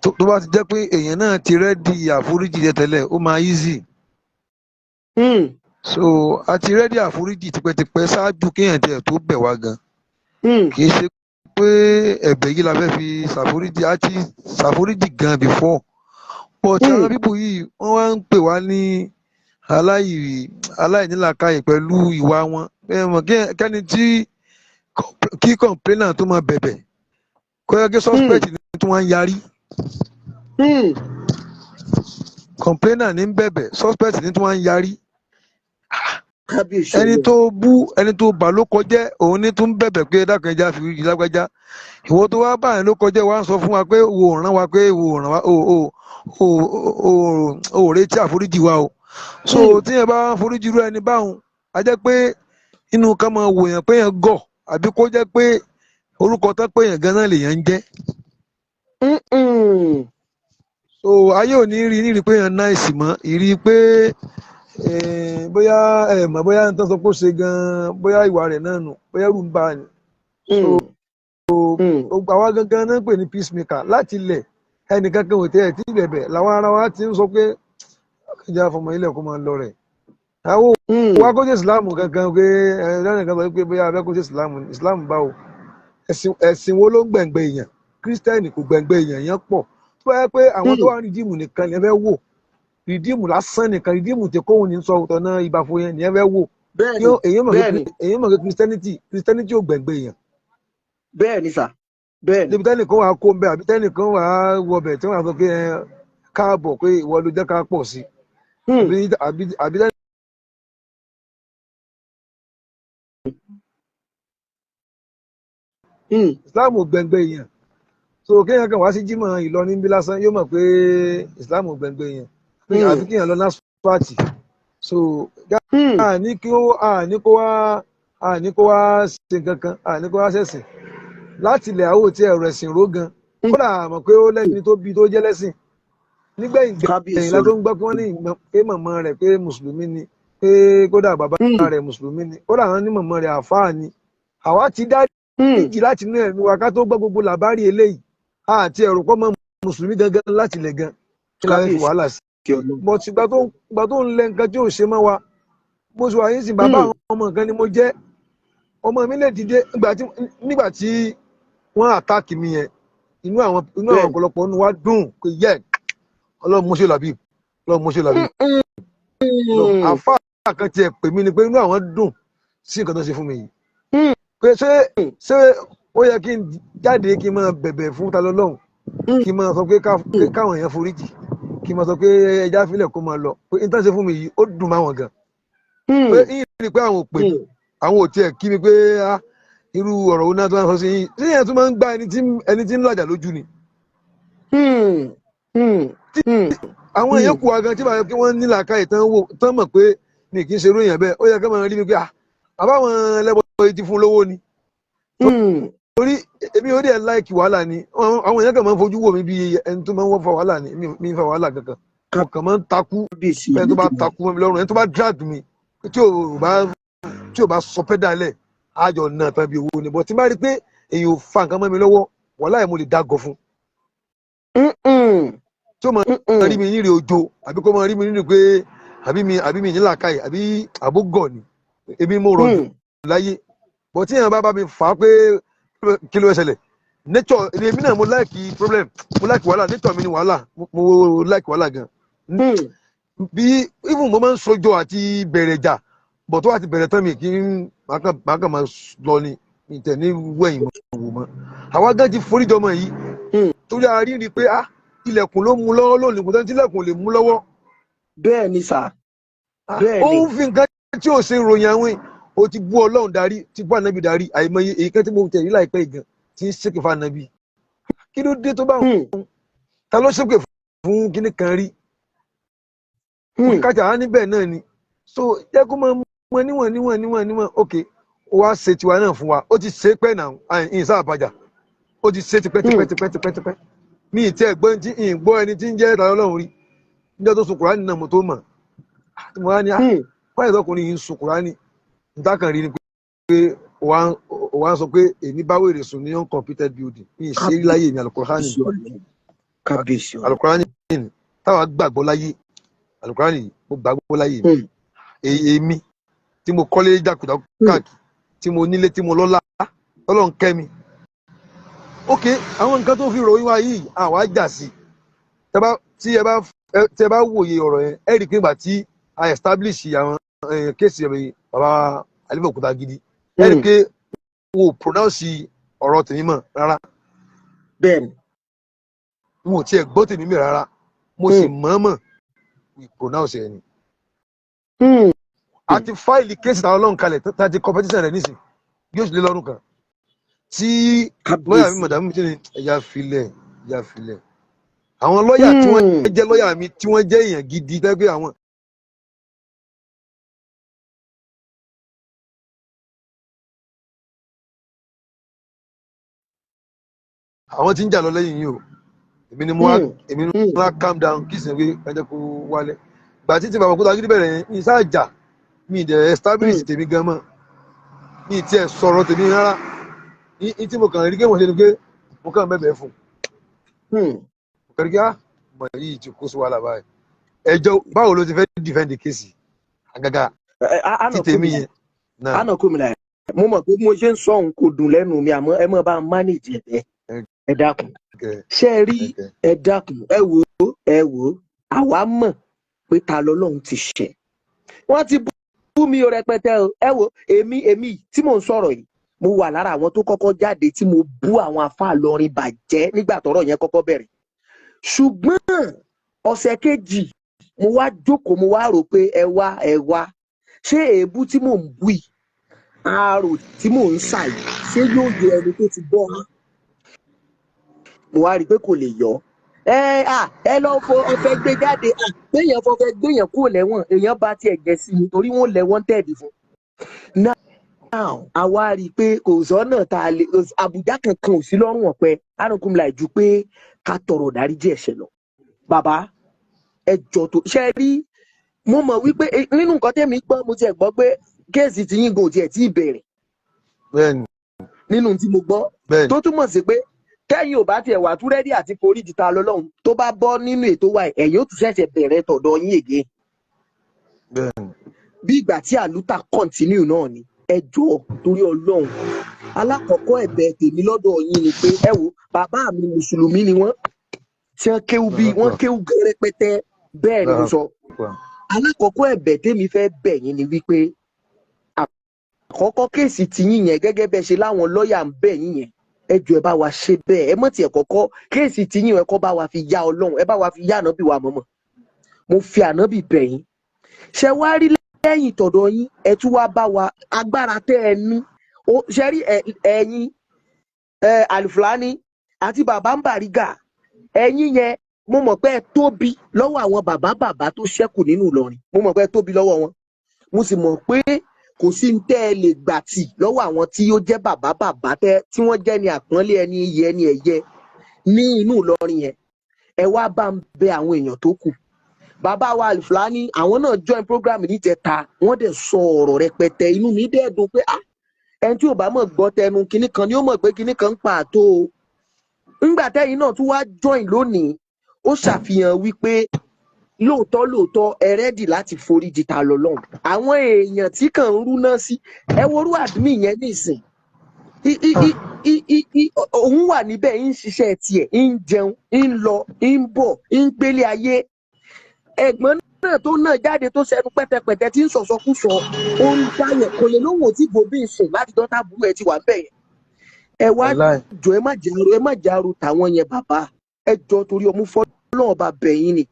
D: tó bá ti jẹ́ pé èèyàn náà ti rẹ́dí àforíjì tẹ́lẹ̀ ó máa easy. So a ti rẹ́dí àforíjì tipẹ́tipẹ́ ṣáájú kéèyàn tiẹ̀ tó bẹ̀ wá gan. Kì í ṣe pé ẹ̀bẹ̀ yìí la fẹ́ fi ṣàforíjì a ti ṣàforíjì gan before. But àwọn pípò yìí wọ́n wá ń pè wá ní aláìnílàákàyè pẹ̀lú ìwà wọn. Kẹ́ni tí kí complainant tó máa bẹ̀bẹ̀ kó yẹ kí suspect ní tí wọ́n ń yarí. Complainant ní bẹ̀bẹ̀ suspect ní tí wọ́n ń yarí. Ẹni tó bà ló kọjẹ́ òun ní tún bẹ̀bẹ̀ pé dákan ẹja fi rí Lágbájá ìwọ tó wá báyìí ló kọjẹ́ wá ń sọ fún wa pé wò ràn wá pé wò ràn wá ò retí àforíjì wa o. So tí yẹn bá foríjì rú ẹni báwọn a jẹ́ pé inú ká máa wò yàn pé yẹn gọ̀ àbí kó jẹ́ pé orúkọ tán pé yẹn gan-an lèèyàn ń jẹ́. So ayé ò ní rí pé yẹn náìsì mọ́ ìrí pé bóyá mọ̀ bóyá n tán sọ pé ó ṣe gan-an bóyá ìwà rẹ̀ náà nù bóyá rú ń bá ni. So àwa gangan náà ń pè ní peacemaker láti ilẹ̀ ẹnìkankan ò tẹ́ ẹ̀ tí bẹ̀bẹ̀ làwọn ará wa ti ń sọ pé ìjà fọmọ ilẹ̀ kó máa lọ rẹ̀ àwọn wa kó ṣe Islam gangan pé lọ́nà kan sọ pé bóyá abẹ́ kó ṣe Islam báwo ẹ̀sìn wo ló ń gbẹ̀ngbẹ̀ èèyàn kírísítẹ́nì kò gbẹ̀ngbẹ̀ èèyàn yẹn pọ̀ tó bá yẹ pé àwọn tó wà rìdíìmù nìkan ni ẹ fẹ́ wò rìdíìmù lásán nìkan rìdíìmù tí kóhun ní sọ ọ̀tọ̀ náà ìbàfọ̀ yẹn ni ẹ fẹ́ wò èèyàn mọ̀ pé kírísítẹ́nìtì ò gbẹ̀ngbẹ̀ èèyàn.
A: bẹ́ẹ̀ ni sà bẹ́ẹ̀ ni.
D: níbi tẹ́nì kan wà á kó ń bẹ àbí tẹ́nì kan wà á wọbẹ̀ tí wọ́n á sọ pé káàbọ̀ pé ìwọ ló jẹ́ ká pọ̀ sí àbí tẹ́nì. Islam ò gbẹ̀ngbẹ̀ èèyàn so kéèyàn kan wá sí jímọ̀ Ìlọrin bí lásán yóò mọ̀ pé Islam ò gbẹ̀ngbẹ̀ èèyàn àfi kéèyàn lọ NASFAT so àní kó wá ṣe kankan àní kó wá ṣẹ̀sìn láti ilẹ̀ àwọ̀ tí ẹ̀rọ ẹ̀sìn ró gan kódà mọ̀ pé ó lẹ́ni tó bí tó jẹ́ lẹ́sìn nígbẹ̀yìn gbẹ̀yìn látó ń gbọ́ pé wọ́n ní pé màmá rẹ̀ pé mùsùlùmí ni pé kódà bàbá rẹ̀ mùsùlùmí ni kódà àwọn ní màmá rẹ̀ àfáà ni àwa ti dá ìjì láti inú ẹ̀mí wa ká tó gbọ́ gbogbo làbárí eléyìí àti ẹ̀rù pọ́ mọ́ mùsùlùmí gangan láti ilẹ̀ gan kí la fi wàhálà sí bọ̀ tí gbà tó ń lẹ nǹkan tí ò ṣe mọ́ wa bó ṣe wà yín sì bàbá àwọn ọmọ nǹkan ni mo jẹ́ ọmọ mi lè dìde nígbà tí wọ́n àtàkì mi yẹn inú àwọn ọ̀pọ̀lọpọ̀ inú wa dùn pé yẹ Ọlọ́run mọ́ṣẹ́ làbí Ọlọ́run mọ́ṣẹ́ làbí àfáà kan tiẹ̀ pè mí ni pé inú àwọn dùn sí nǹkan tó ṣe fún mi yìí pé ṣé ó yẹ kí n jáde kí n máa bẹ̀bẹ̀ fún Tani Olohun kí n máa sọ pé káwọn èèyàn foríjì kí n máa sọ pé ẹja fílẹ̀ kó máa lọ pé n tán ṣe fún mi yìí ó dùn máwọn gan pé yìí rí i pé àwọn ò pè mí àwọn ò tiẹ̀ kí mi pé irú ọ̀rọ̀ wo náà tó máa sọ sí yín ṣé yẹn tó máa ń gbá ẹni tí ń làjà lójú ni. àwọn èèyàn kù wá gan tí báyọ̀ kí wọ́n ní làákàyè tán mọ̀ pé mi kì í ṣe irú èèyàn bẹ́ẹ̀ ó yẹ ká máa rí mi pé àbáwọn ẹlẹ́bọ̀ ti fún lówó ni. torí èmi ò rí ẹ̀ láìkì wàhálà ni àwọn èèyàn kan máa ń fojú wò mí bí ẹni tó máa ń wọ́n fa wàhálà ni mi ń fa wàhálà kankan mo kàn máa ń takú ẹni tó bá takú mọ́ mi lọ́rùn ẹni tó bá drag mi tí ò bá sọ pẹ́ dálẹ̀ àjọ náà tán bí owó ni bọ́ tí n bá rí pé èyí ò fa nǹkan mọ́ mi lọ́wọ́ wàhálà mo lè dágọ̀ fún. tí ó máa rí mi nílé ojo àbí kó máa rí mi nílé pé àbí mi nílàkàyè àbí àbógọ̀ ni èmi mo rọ̀ jù láyé bọ̀ tí èèyàn bá mi fà á pé kí ló ṣẹlẹ̀ nature èmi náà mo like problem mo like wàhálà nature mi ni wàhálà mo like wàhálà gan bí even mo máa ń sojọ́ àti bẹ̀rẹ̀ jà bọ̀ tó wà ti bẹ̀rẹ̀ tán mi kí n máa kàn máa lọ ni ìtẹ̀ ní wẹ̀yìn wò mọ́ àwa gan ti foríjọmọ yìí torí a rí pé ilẹ̀kùn ló mú lọ́wọ́ lónìí kò tẹ́ tí ilẹ̀kùn lè mú lọ́wọ́.
A: bẹ́ẹ̀ ni sà bẹ́ẹ̀ ni.
D: ó ń fi nǹkan tí ò ṣe ròyìn àwìn ó ti bú Ọlọ́run darí ti bú ànábì darí àìmọye èyí kan tí mo tẹ̀lé láìpẹ́ ìgàn tí ń ṣèké fún ànábì kí ló dé tó bá wọn ta ló ṣépè fún kíní kan rí kájà á níbẹ̀ náà ni so jẹ́ kó máa mọ níwọ̀n ok ó wá ṣe tiwa náà fún wa ó ti ṣe pẹ́ náà ìyìn sáà bàjá ó ti ṣe tipẹ́ mi ì tiẹ̀ gbọ́ ẹni tí ń jẹ́ Tani Olohun rí níjọ́ tó sun Kùránì náà mo tó mọ̀ mo wá ní wáyé tọkùnrin yìí ń sun Kùránì ntákan rí ni pé wà á sọ pé èmi bá wèrè sùn ní uncompleted building ní ìṣeré láyé mi Al-Qur'ani táwa gbàgbọ́ láyé Al-Qur'ani mo gbàgbọ́ láyé mi èmi tí mo kọ́lé jàkúdà káàkiri tí mo nílé tí mo lọ́lá Ọlọ́run kẹ́ mi ok àwọn nǹkan tó fi ròyìn wá yìí àwa jà sí tí ẹ bá wòye ọ̀rọ̀ yẹn ẹ rí i pé ìgbà tí a establish àwọn kéèsì rẹ̀ bàbá Àlífà Òkúta gidi ẹ rí i pé wo pronounce ọ̀rọ̀ tèmi mọ̀ rárá
A: bẹ́ẹ̀ni
D: wo tiẹ̀ gbọ́ tèmi mọ̀ rárá mo sì mọ̀ọ́mọ̀ we pronounce ẹ̀ ni. àti fáìlì kéèsì Tani Olohun kalẹ̀ tàti competition rẹ̀ nísìn yóò sì lé lọ́rùn kan tí lọ́yà mi mọ̀dàmú mi ti ní ẹ̀yà filẹ̀ àwọn lọ́yà tí wọ́n jẹ́ lọ́yà mi tí wọ́n jẹ́ èèyàn gidi tẹ́gbẹ́ àwọn. àwọn tí ń jà lọ lẹ́yìn yìí o èmi ni mo wá calm down kí ìsìn pé ẹjẹ kó wálẹ̀ gbà títí bàbá Òkúta gidi bẹ̀rẹ̀ yẹn ní sáàjà mi ì dẹ̀ establish tèmi gan mọ́ mi ì tiẹ̀ sọ̀rọ̀ tèmi rárá ní tí mo kàn rí kéwòn ṣe ni pé mo kàn bẹ̀bẹ̀ fún mo kàn rí ká mọ̀ yìí ti kó sí wàhálà báyìí ẹjọ́ báwo ló ti fẹ́ defend the case àgàgà
A: àná
D: tí tèmi yẹn náà.
A: àná kò mi là mo mọ̀ pé mo ṣe ń sọ òun kò dùn lẹ́nu mi àmọ́ ẹ mọ̀ bá manage ẹ̀ ẹ dákun ṣé ẹ rí ẹ dákun ẹ wò ó àwa mọ̀ pé ta lọ́lọ́run ti ṣẹ̀ wọ́n ti bú mi o rẹpẹtẹ o ẹ wò èmi tí mò ń sọ̀rọ̀ yìí mo wà lára àwọn tó kọ́kọ́ jáde tí mo bú àwọn àfáà lọrin bàjẹ́ nígbà tọ́rọ̀ yẹn kọ́kọ́ bẹ̀rẹ̀ ṣùgbọ́n ọ̀sẹ̀ kejì mo wá jókòó mo wá rò pé ẹ wá ṣé èébú tí mò ń bú yìí àárò tí mò ń ṣà yìí ṣé yóò yọ ẹni tó ti bọ́ ọ́ mo wá rí i pé kò lè yọ ẹ lọ fọ ọfẹ gbé jáde béèyàn fọfẹ gbéyàn kúrò lẹ́wọ̀n èèyàn bá tiẹ̀ jẹ sí i torí wọ́n lẹ́wọ̀n tẹẹdì fún. now àwa rí i pé kò sọ́nà tá a lè àbùjá kankan ò sí lọ́rùn ọ̀pẹ àrùnkùnmílà ju pé ká tọrọ dáríjì ẹ̀ṣẹ̀ lọ. bàbá ẹ jọ tó ṣe rí mo mọ̀ wípé nínú nǹkan tẹ́mi gbọ́ mo tiẹ̀ gbọ́ pé kéèsì tí yín gò tiẹ̀ tí ì bẹ̀rẹ̀.
D: bẹ́ẹ̀ni.
A: nínú tí mo gbọ́ tó túmọ̀ sí pé tẹ́yìn ò bá tiẹ̀ wà tú rẹ́dí àti forí jìta lọ́lọ́run tó bá bọ́ nínú ètò wa ẹ̀yìn ó tún ṣẹ̀ṣẹ̀ bẹ̀rẹ̀ tọ̀dọ̀ yín ègé. bí ìgbà tí àlùtà kọ́ntínú náà ni ẹ jọ̀ọ́ torí ọlọ́run alákọ̀ọ́kọ́ ẹ̀bẹ̀ tèmi lọ́dọ̀ yín ni pé ẹ wo bàbá mi mùsùlùmí ni wọ́n tí wọ́n kéwú bí wọ́n kéwú gẹ́rẹ́pẹ́tẹ́ bẹ́ẹ̀ ni mo sọ. alákọ̀ọ́kọ́ ẹ̀bẹ̀ tèmi fẹ́ bẹ̀ yín ni wípé àkọ́kọ́ kéèsì tiyín yẹn gẹ́gẹ́ bẹ́ẹ̀ ṣe láwọn lọ́ọ̀yà ń bẹ̀ yín yẹn ẹ jọ̀ọ́ ẹ bá wa ṣe bẹ́ẹ̀ ẹ mọ̀ tí ẹ kọ́kọ́ kéèsì tiyín ẹ kọ́ bá wa fi yá ọlọ́run ẹ bá wa fi yá ànábì wa mọ̀mọ́ mo fi ànábì bẹ̀ yín ṣe wá rí lẹ́yìn tọ̀dọ̀ yín ẹ tún wá bá wa agbára tẹ́ ẹ ní ṣe rí ẹ̀yin Alifulani àti bàbá ń Bàrígà ẹ̀yin yẹn mo mọ̀ pé ẹ tóbi lọ́wọ́ àwọn bàbá tó ṣẹ́kù nínú Ìlọrin mo mọ̀ pé ẹ tóbi lọ́wọ́ wọn mo sì mọ̀ pé kò sí ní tẹ́ ẹ lè gbà tì lọ́wọ́ àwọn tí ó jẹ́ bàbá tí wọ́n jẹ́ ní àpọ́nlé ẹni iyì ẹni ẹ̀yẹ ní inú Ìlọrin yẹn ẹ wá bá ń bẹ àwọn èèyàn tó kù bàbá wa Alifulani àwọn náà join program níjẹta wọ́n dẹ̀ sọ ọ̀rọ̀ rẹpẹtẹ inú mi dẹ̀ dùn pé ẹni tí ò bá mọ̀ gbọ́ tẹnu kinní kan ni ó mọ̀ pé kinní kan ń pa àtó o ńgbà tẹ́yìn náà tún wá join lónìí ó ṣàfihàn wípé lóòótọ́ ẹ rẹ́dì láti forí jì ta lọ́lọ́run àwọn èèyàn tí kàn ń rú náà sí ẹ worú admin yẹn nísìn òun wà níbẹ̀ ń ṣiṣẹ́ tiẹ̀ ń jẹun ń lọ ń bọ̀ ń gbélé ayé ẹ̀gbọ́n náà tó náà jáde tó ṣẹnu pẹ́tẹpẹ́tẹ tí ń sọ̀sọ́kúsọ ó ń dáyẹ̀ kò lè lóhùn tí bòbí ń sùn láti dọ́tà burú ẹ ti wà bẹ́ẹ̀ yẹn ẹ wá jọ ẹ má jàrú tàwọn yẹn bàbá ẹ jọ torí ọmú fọlọ́ọ̀ bá bẹ̀yìn ni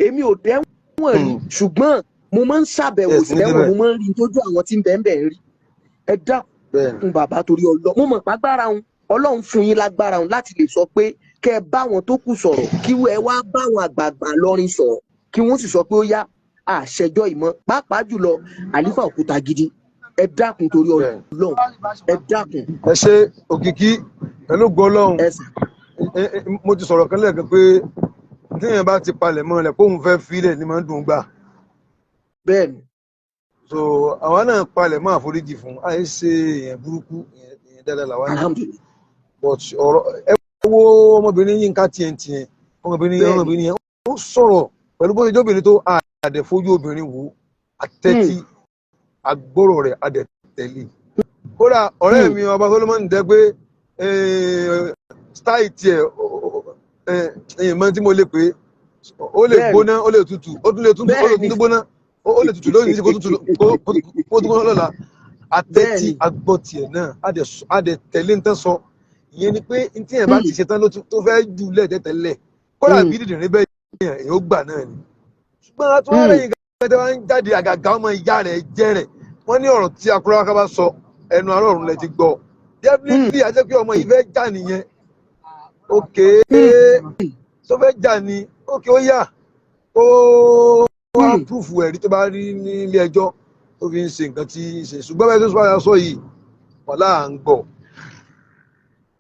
A: èmi ò dẹ́wọ̀n rí ṣùgbọ́n mo máa ń ṣàbẹ̀wò sẹ́wọ̀n mo máa ń rí tójú àwọn tí ń bẹ̀ ń bẹ̀ rí ẹ dákun bàbá torí ọlọ́run mo mọ̀ pàgbára òun ọlọ́run fún yín lágbára òun láti lè sọ pé kẹ́ ẹ bá wọn tó kù sọ̀rọ̀ kí ẹ wá bá àwọn àgbààgbà lọ́rin sọ̀rọ̀ kí wọ́n sì sọ pé ó yá àṣẹjọ́ ìmọ̀ pàápàá jùlọ àlífà òkúta gidi ẹ dákun torí ọlọ́run ẹ dákun.
D: ẹ ṣe òkìkí pẹ̀lú gbọ́lọ́run mo ti sọ̀rọ̀ kan lẹ́ẹ̀kan pé tíyẹn bá ti palẹ̀ mọ́ rẹ̀ kóun fẹ́ filẹ̀ ni máa ń dùn gbà.
A: bẹ́ẹ̀ni.
D: so àwa náà palẹ̀ mọ́ àforíjì fún àyè ṣe èèyàn burúkú èèyàn dáadáa làwa náà. but ọ̀rọ̀ ẹ wo ọmọbìnrin Yínká tiẹ̀ ọmọbìnrin yẹn ó sọ̀rọ̀ pẹ̀lú bó ṣe jẹ́ obìnrin tó àdẹ̀ fojú obìnrin wò àtẹ́tí agbóró rẹ̀ àdẹ̀ tẹ̀lé. kódà ọ̀rẹ́ mi ọba Solomon dẹ́ pé style tiẹ̀ èèmọ̀ tí mo lè pè é ó lè gbóná ó lè tutù ó tún lè tún gbóná ó lè tutù lónìí kó tún gbóná lọ́la àtẹ́tí agbọ́ tiẹ̀ náà àdẹ̀ tẹ̀lé ń tán sọ ìyẹn ni pé tí yẹn bá ti ṣe tán tó fẹ́ jù lẹ́ẹ̀tẹ́tẹ́lẹ̀ kódà bí dídìrín bẹ́ẹ̀ èèyàn ó gbà náà ni ṣùgbọ́n a tún wá lẹ́yìn gẹ́gẹ́ wá ń jáde àgàgà ọmọ ìyá rẹ̀ jẹ́ rẹ̀ wọ́n ní ọ̀rọ̀ tí akúráwáká bá sọ ẹnu arọ́run lẹ ti gbọ́ definitely àti pé ọmọ yìí fẹ́ jà nìyẹn òkè tó fẹ́ jà ní òkè ó yà ó wá proof ẹ̀rí tó bá rí nílé ẹjọ́ tó fi ń ṣe nǹkan tí ń ṣe ṣùgbọ́n bẹ́ẹ̀ tó sọ yìí wàhálà à ń gbọ́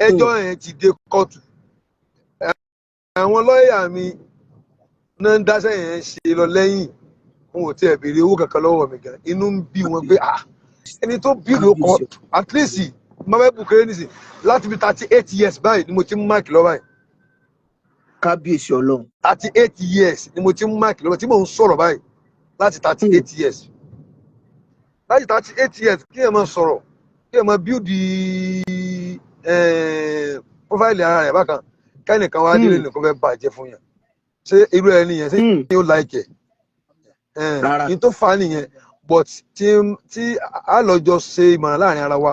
D: ẹjọ́ yẹn ti dé kóòtù àwọn lọ́ọ̀yà mi náà ń dáṣẹ́ yẹn ṣe lọ lẹ́yìn wọn ò tiẹ̀ béèrè owó kankan lọ́wọ́ mi gan inú ń bí wọn pé ẹni tó bí ló kọ at least mọ́mọ́ bukere nìsín láti bí 38 years báyìí ni mo ti ń máàkì lọ́wọ́ báyìí.
A: kábíyèsí ọlọ́run.
D: 38 years ni mo ti ń máàkì lọ́wọ́ tí mò ń sọ̀rọ̀ báyìí láti 38 years láti 38 years kí ẹ máa sọ̀rọ̀ kí ẹ máa build profile ara rẹ̀ bákan kẹ́nìkan wá délé nìkan fẹ́ bàjẹ́ fún yàn ṣé irú ẹni yẹn ṣé yóò like ẹ̀ yín tó fa nìyẹn but tí a lọ jọ ṣe ìmọ̀ràn láàrin ara wa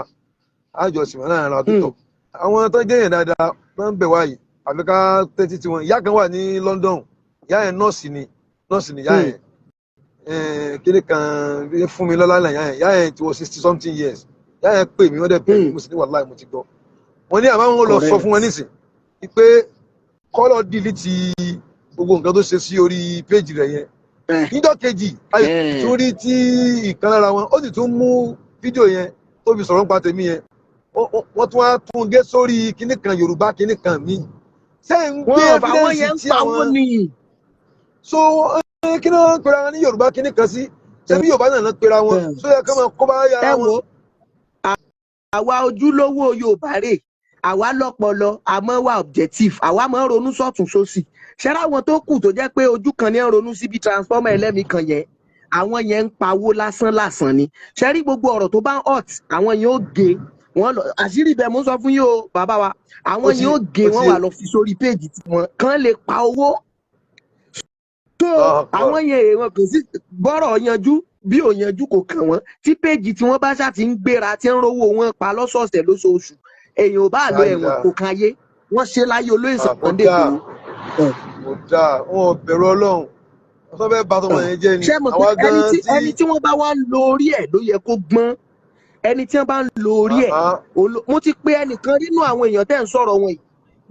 D: a jọ ṣe ìmọ̀ràn láàrin ara wa tó tọ̀ àwọn tó jẹ́ yẹn dáadáa máa ń bẹ̀ wáyìí àbí ká tẹ́tí tiwọn ìyá kan wà ní London ìyá yẹn nọ́ọ̀sì ni ìyá yẹn kíni kan fún mi lọ́lá ìyá yẹn ti wọ 60 something years ìyá yẹn pè mí wọ́n dẹ̀ bẹ̀ mí mo sì ní wàláì mo ti gbọ́ wọ́n ní àmọ́ wọn lọ sọ fún wọn nísìn pé kọ́lọ̀ dìlítì gbogbo nǹkan tó ṣe sí orí péjì rẹ̀ yẹn níjọ́ kejì ayọ̀ tún rí tí ìkan lára wọn ó sì tún mú fídíò yẹn tó fi sọ̀rọ̀ nípa tèmi yẹn wọ́n tún wá tún gé sórí kíní kan Yorùbá kíní kan mi ṣé ń gbé evidence tí àwọn so kí ni wọ́n ń pera wọn ní Yorùbá kíní kan sí ṣé bí Yorùbá náà ń pera wọn so yẹ ká máa kó bá yára wọn.
E: àwa ojúlówó Yorùbá rè àwa lọ́pọlọ àmọ́ wà objective àwa máa ń ronú sọ́tún sósì ṣẹ́rá àwọn tó kù tó jẹ́ pé ojú kan ní ń ronú síbi transformer ẹlẹ́mìí kan yẹn àwọn yẹn ń pawó lásán ni ṣẹ́rí gbogbo ọ̀rọ̀ tó bá ń hot àwọn yẹn ó gé wọn lọ àṣírí ibẹ̀ mo sọ fún yín o bàbá wa àwọn yẹn ó gé wọn wà lọ fi sórí péjì tiwọn kán lè pa owó tó àwọn yẹn èèyàn kò sí bọ́rọ̀ yanjú bí ò yanjú kò kàn wọ́n tí péjì tí wọ́n bá ṣáà ti ń gbéra tí ń rówó wọn pa lọ́sọ̀ọ̀sẹ̀ lóṣooṣù èèyàn ò bá lọ ẹ̀wọ̀n kò kan ayé wọ́n ṣe láyé olóyè Sunday Igboho.
D: kò dáa wọn ò bẹ̀rù Ọlọ́run wọ́n tó fẹ́ bá tọmọ yẹn jẹ́ ni
E: àwa gan tí ẹni tí wọ́n bá wá ń lo orí ẹ̀ ló yẹ kó gbọ́n ẹni tí wọ́n bá ń lo orí ẹ̀ mo ti pè ẹnìkan nínú àwọn èèyàn tẹ́ ń sọ̀rọ̀ wọn yìí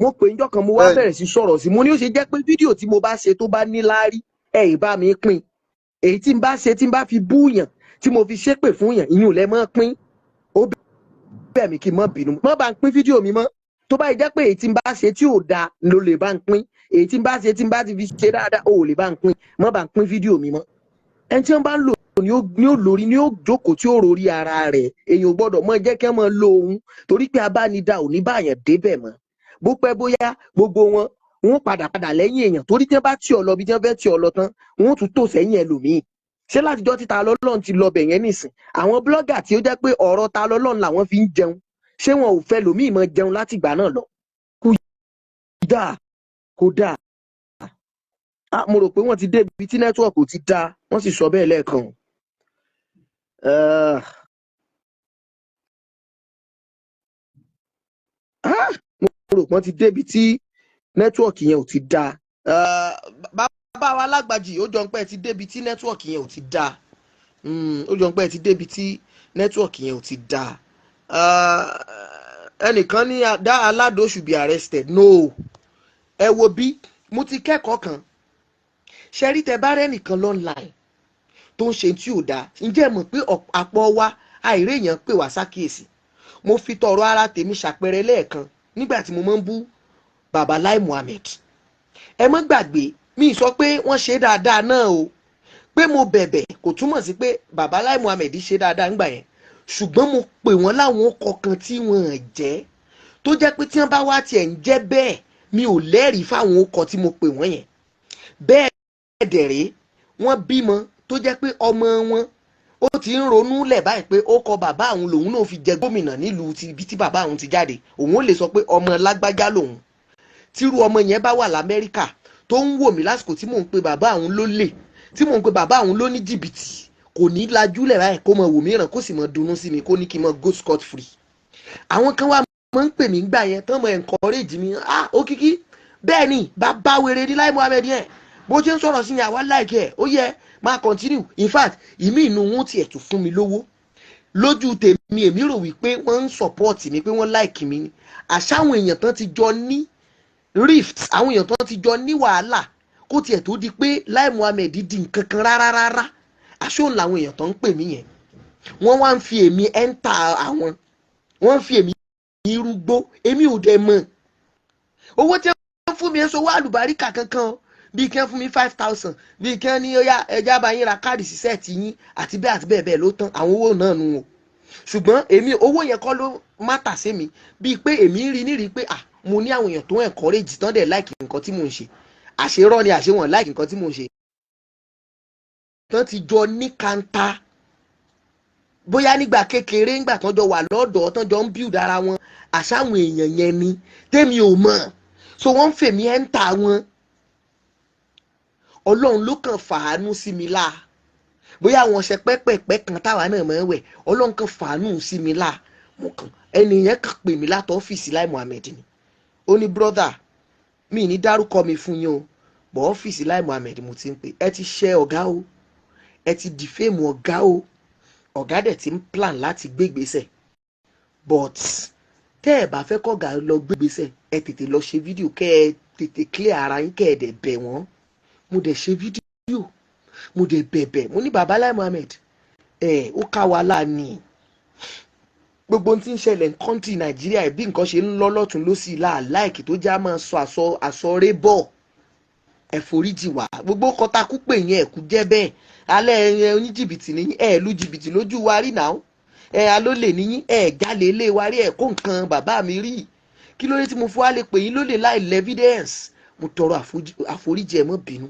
E: mo pè níjọ́ kan mo wá bẹ̀rẹ̀ sí sọ̀rọ̀ sí mo ní ó ṣe jẹ́ pé fídíò tí mo bá ṣe tó bá níláárí ẹ̀ ì bá mi pín èyí tí n bá ṣe tí n bá fi bú yàn tí mo fi ṣépè fún yàn ìyún lẹ mọ́ pín ó bẹ̀ mí kí n má bínú má bá ń pín fídíò mi mọ́ tó bá jẹ́ pé èyí tí n bá ṣe tí ò dáa ló lè bá ń pín èyí tí n bá ṣe tí n bá ti fi ṣe dáadáa ò lè bá ń pín má bá ń pín fídíò mi mọ́ ẹni tí wọ́n bá ń lò ní ó lórí ní ó jókòó tí ó rori ara rẹ̀ èyàn ò gbọ́dọ̀ mọ jẹ́ kí wọ́n lo òun torí pé abánidá ò ní báyàn débẹ̀ mọ́ bó pẹ́ bóyá gbogbo wọn padà lẹ́yìn èèyàn torí tí wọ́n bá tì ọ́ lọ bí tí wọ́n fẹ́ tì ọ́ lọ tán wọ́n tún tò sẹ́yìn ẹlòmíì ṣé látijọ́ tí Ta Lọ́lọ́run ti lọ bẹ̀ yẹn nìsín àwọn blọ́gà tí ó jẹ́ pé ọ̀rọ̀ Ta Lọ́lọ́run làwọn fi ń jẹun ṣé wọn ò fẹ́ lòmíì mọ jẹun láti ìgbà náà lọ kò dáa mo rò pé wọ́n ti débi tí nẹ́tíwọ̀kì ò ti dáa wọ́n sì sọ bẹ́ẹ̀ lẹ́ẹ̀kan mo rò pé wọ́n ti débi tí nẹ́tíwọ̀kì yẹn ò ti dáa bàbá wa Lágbàjì ó jọ ń pẹ́ ti débi tí nẹ́tíwọ̀kì yẹn ò ti dáa ó jọ ń pẹ́ ti débi tí nẹ́tíwọ̀kì yẹn ò ti dáa ẹnìkan ní dá Aládò should be arrested no ẹ wo bí mo ti kẹ́kọ̀ọ́ kan ṣe rí tẹ bá rẹ́ nìkan lọ́nláìn tó ń ṣe tí ò dáa ǹjẹ́ mọ̀ pé àpọ̀ wa àìrè èèyàn pè wá sákìyèsí mo fi tọrọ ara tèmi ṣàpẹẹrẹ lẹ́ẹ̀kan nígbà tí mo máa ń bú bàbá Lai Muhammed ẹ mọ́ gbàgbé mi sọ pé wọ́n ṣe dáadáa náà o pé mo bẹ̀bẹ̀ kò túmọ̀ sí pé bàbá Lai Muhammed ṣe dáadáa ńgbà yẹn ṣùgbọ́n mo pè wọ́n láwọn ọkọ̀ kan tí wọ́n jẹ́ tó jẹ́ pé tí wọ́n bá wá tiẹ̀ ń jẹ́ bẹ́ẹ̀ mi ò lẹ́rìí fáwọn ọkọ̀ tí mo pè wọ́n yẹn bẹ́ẹ̀ dẹ̀rẹ́ wọ́n bímọ tó jẹ́ pé ọmọ wọn ó ti ń ronú lẹ̀ báyìí pé ó kọ bàbá àwọn lòun náà fi jẹ gómìnà nílùú ibi tí bàbá àwọn ti jáde òun ó lè sọ pé ọmọ lágbájá lòun tírú ọmọ yẹn bá wà l'Amẹ́ríkà tó ń wò mí lásìkò tí mò ń pe bàbá àwọn lólè tí mò ń pe bàbá àwọn ló ní jìbìtì kò ní lajúlẹ̀ báyìí kó mọ wò mí ràn kó sì mọ dunnú sí mi kó ní kí n mọ go scot free àwọn kan wá máa ń pè mí gbà yẹn tán mọ encourage mi Òkìkí bẹ́ẹ̀ ni bàbá wèrè ní Lai Muhammed yẹn bó ṣe ń sọ̀rọ̀ sí ni àwa like ẹ̀ ó yẹ máa continue in fact ìmí inú wọn tiẹ̀ tún fún mi lówó lójú tèmi èmi rò wípé wọ́n ń support mi pé wọ́n like mi ni àṣàwọn èèyàn tán ti jọ ní rift àwọn èèyàn tán ti jọ ní wàhálà kó tiẹ̀ tó di pé Lai Muhammed di nǹkan kan rárá àṣọ làwọn èèyàn tán ń pè mí yẹn wọ́n wá ń fi èmi enter àwọn wọ́n ń fi èmi irúgbó èmi ò dẹ̀ mọ̀ owó tí wọ́n fún mi ẹ̀ sọ wá àlùbáríkà kankan bí kí wọ́n fún mi 5,000 bí kí wọ́n ní ó yá ẹja bá yín ra káàdì sí sẹ́ẹ̀tì yín àti bẹ́ẹ̀ ló tán àwọn owó náà nù o ṣùgbọ́n èmi owó yẹn kọ́ ló mátà sí mi bíi pé èmi rí nírí pé mo ní àwọn èèyàn tó ń encourage tán dẹ̀ like nǹkan tí mò ń ṣe àṣerọ́ ni àṣewọ̀n like nǹkan tí mò ń ṣe tán ti jọ ní kanta bóyá nígbà kékeré ńgbà tán jọ wà lọ́dọ̀ tán jọ ń build ara wọn àṣàwọn èèyàn yẹn ni tèmi ò mọ̀ so wọ́n ń fèmí ẹ̀ ń ta wọn ọlọ́run ló kàn fàánú sí mi láà bóyá àwọn ṣe pẹ́pẹ́pẹ́ kan táwa náà mọ̀ ẹ́ wẹ̀ ọlọ́run kan fàánú sí mi láà mo kàn ẹnìyẹn kan pè mí látọ̀ ọ́fíìsì Lai Muhammed ni ó ní brother mi ní dárúkọ mi fún yín o bọ̀ ọ́fíìsì Lai Muhammed mo ti ń pè ẹ ti ṣe ọ̀gá o ẹ ti dìfẹ́mù ọ̀gá o ọ̀gá dẹ̀ ti ń plan láti gbégbèsè but tẹ́ ẹ bá fẹ́ kọ́gà lọ gbégbèsè ẹ tètè lọ ṣe fídíò kẹ́ ẹ tètè clear ara yín kẹ́ ẹ dẹ̀ bẹ̀ wọ́n mo dẹ̀ ṣe fídíò mo dẹ̀ bẹ̀bẹ̀ mo ní bàbá Lai Muhammed ó ká wa láàánì gbogbo tí ń ṣẹlẹ̀ ní kọ́ńtì Nàìjíríà bí nǹkan ṣe ń lọ lọ́tún lọ́sì láàláìkì tó já máa sọ àsọré bọ̀ ẹ foríjì wá gbogbo kọtakú pè yẹn ẹ̀kú jẹ́ bẹ́ẹ̀ alẹ́ oníjìbìtì ní lu jìbìtì lójú wa rí náà alólè níyín jálè ilé wa rí kó nǹkan bàbá mi rí kí ló dé tí mo fún wa lè pè yín lólè láì lẹ́fídẹ́ǹsì mo tọrọ àforíjì ẹ má bínú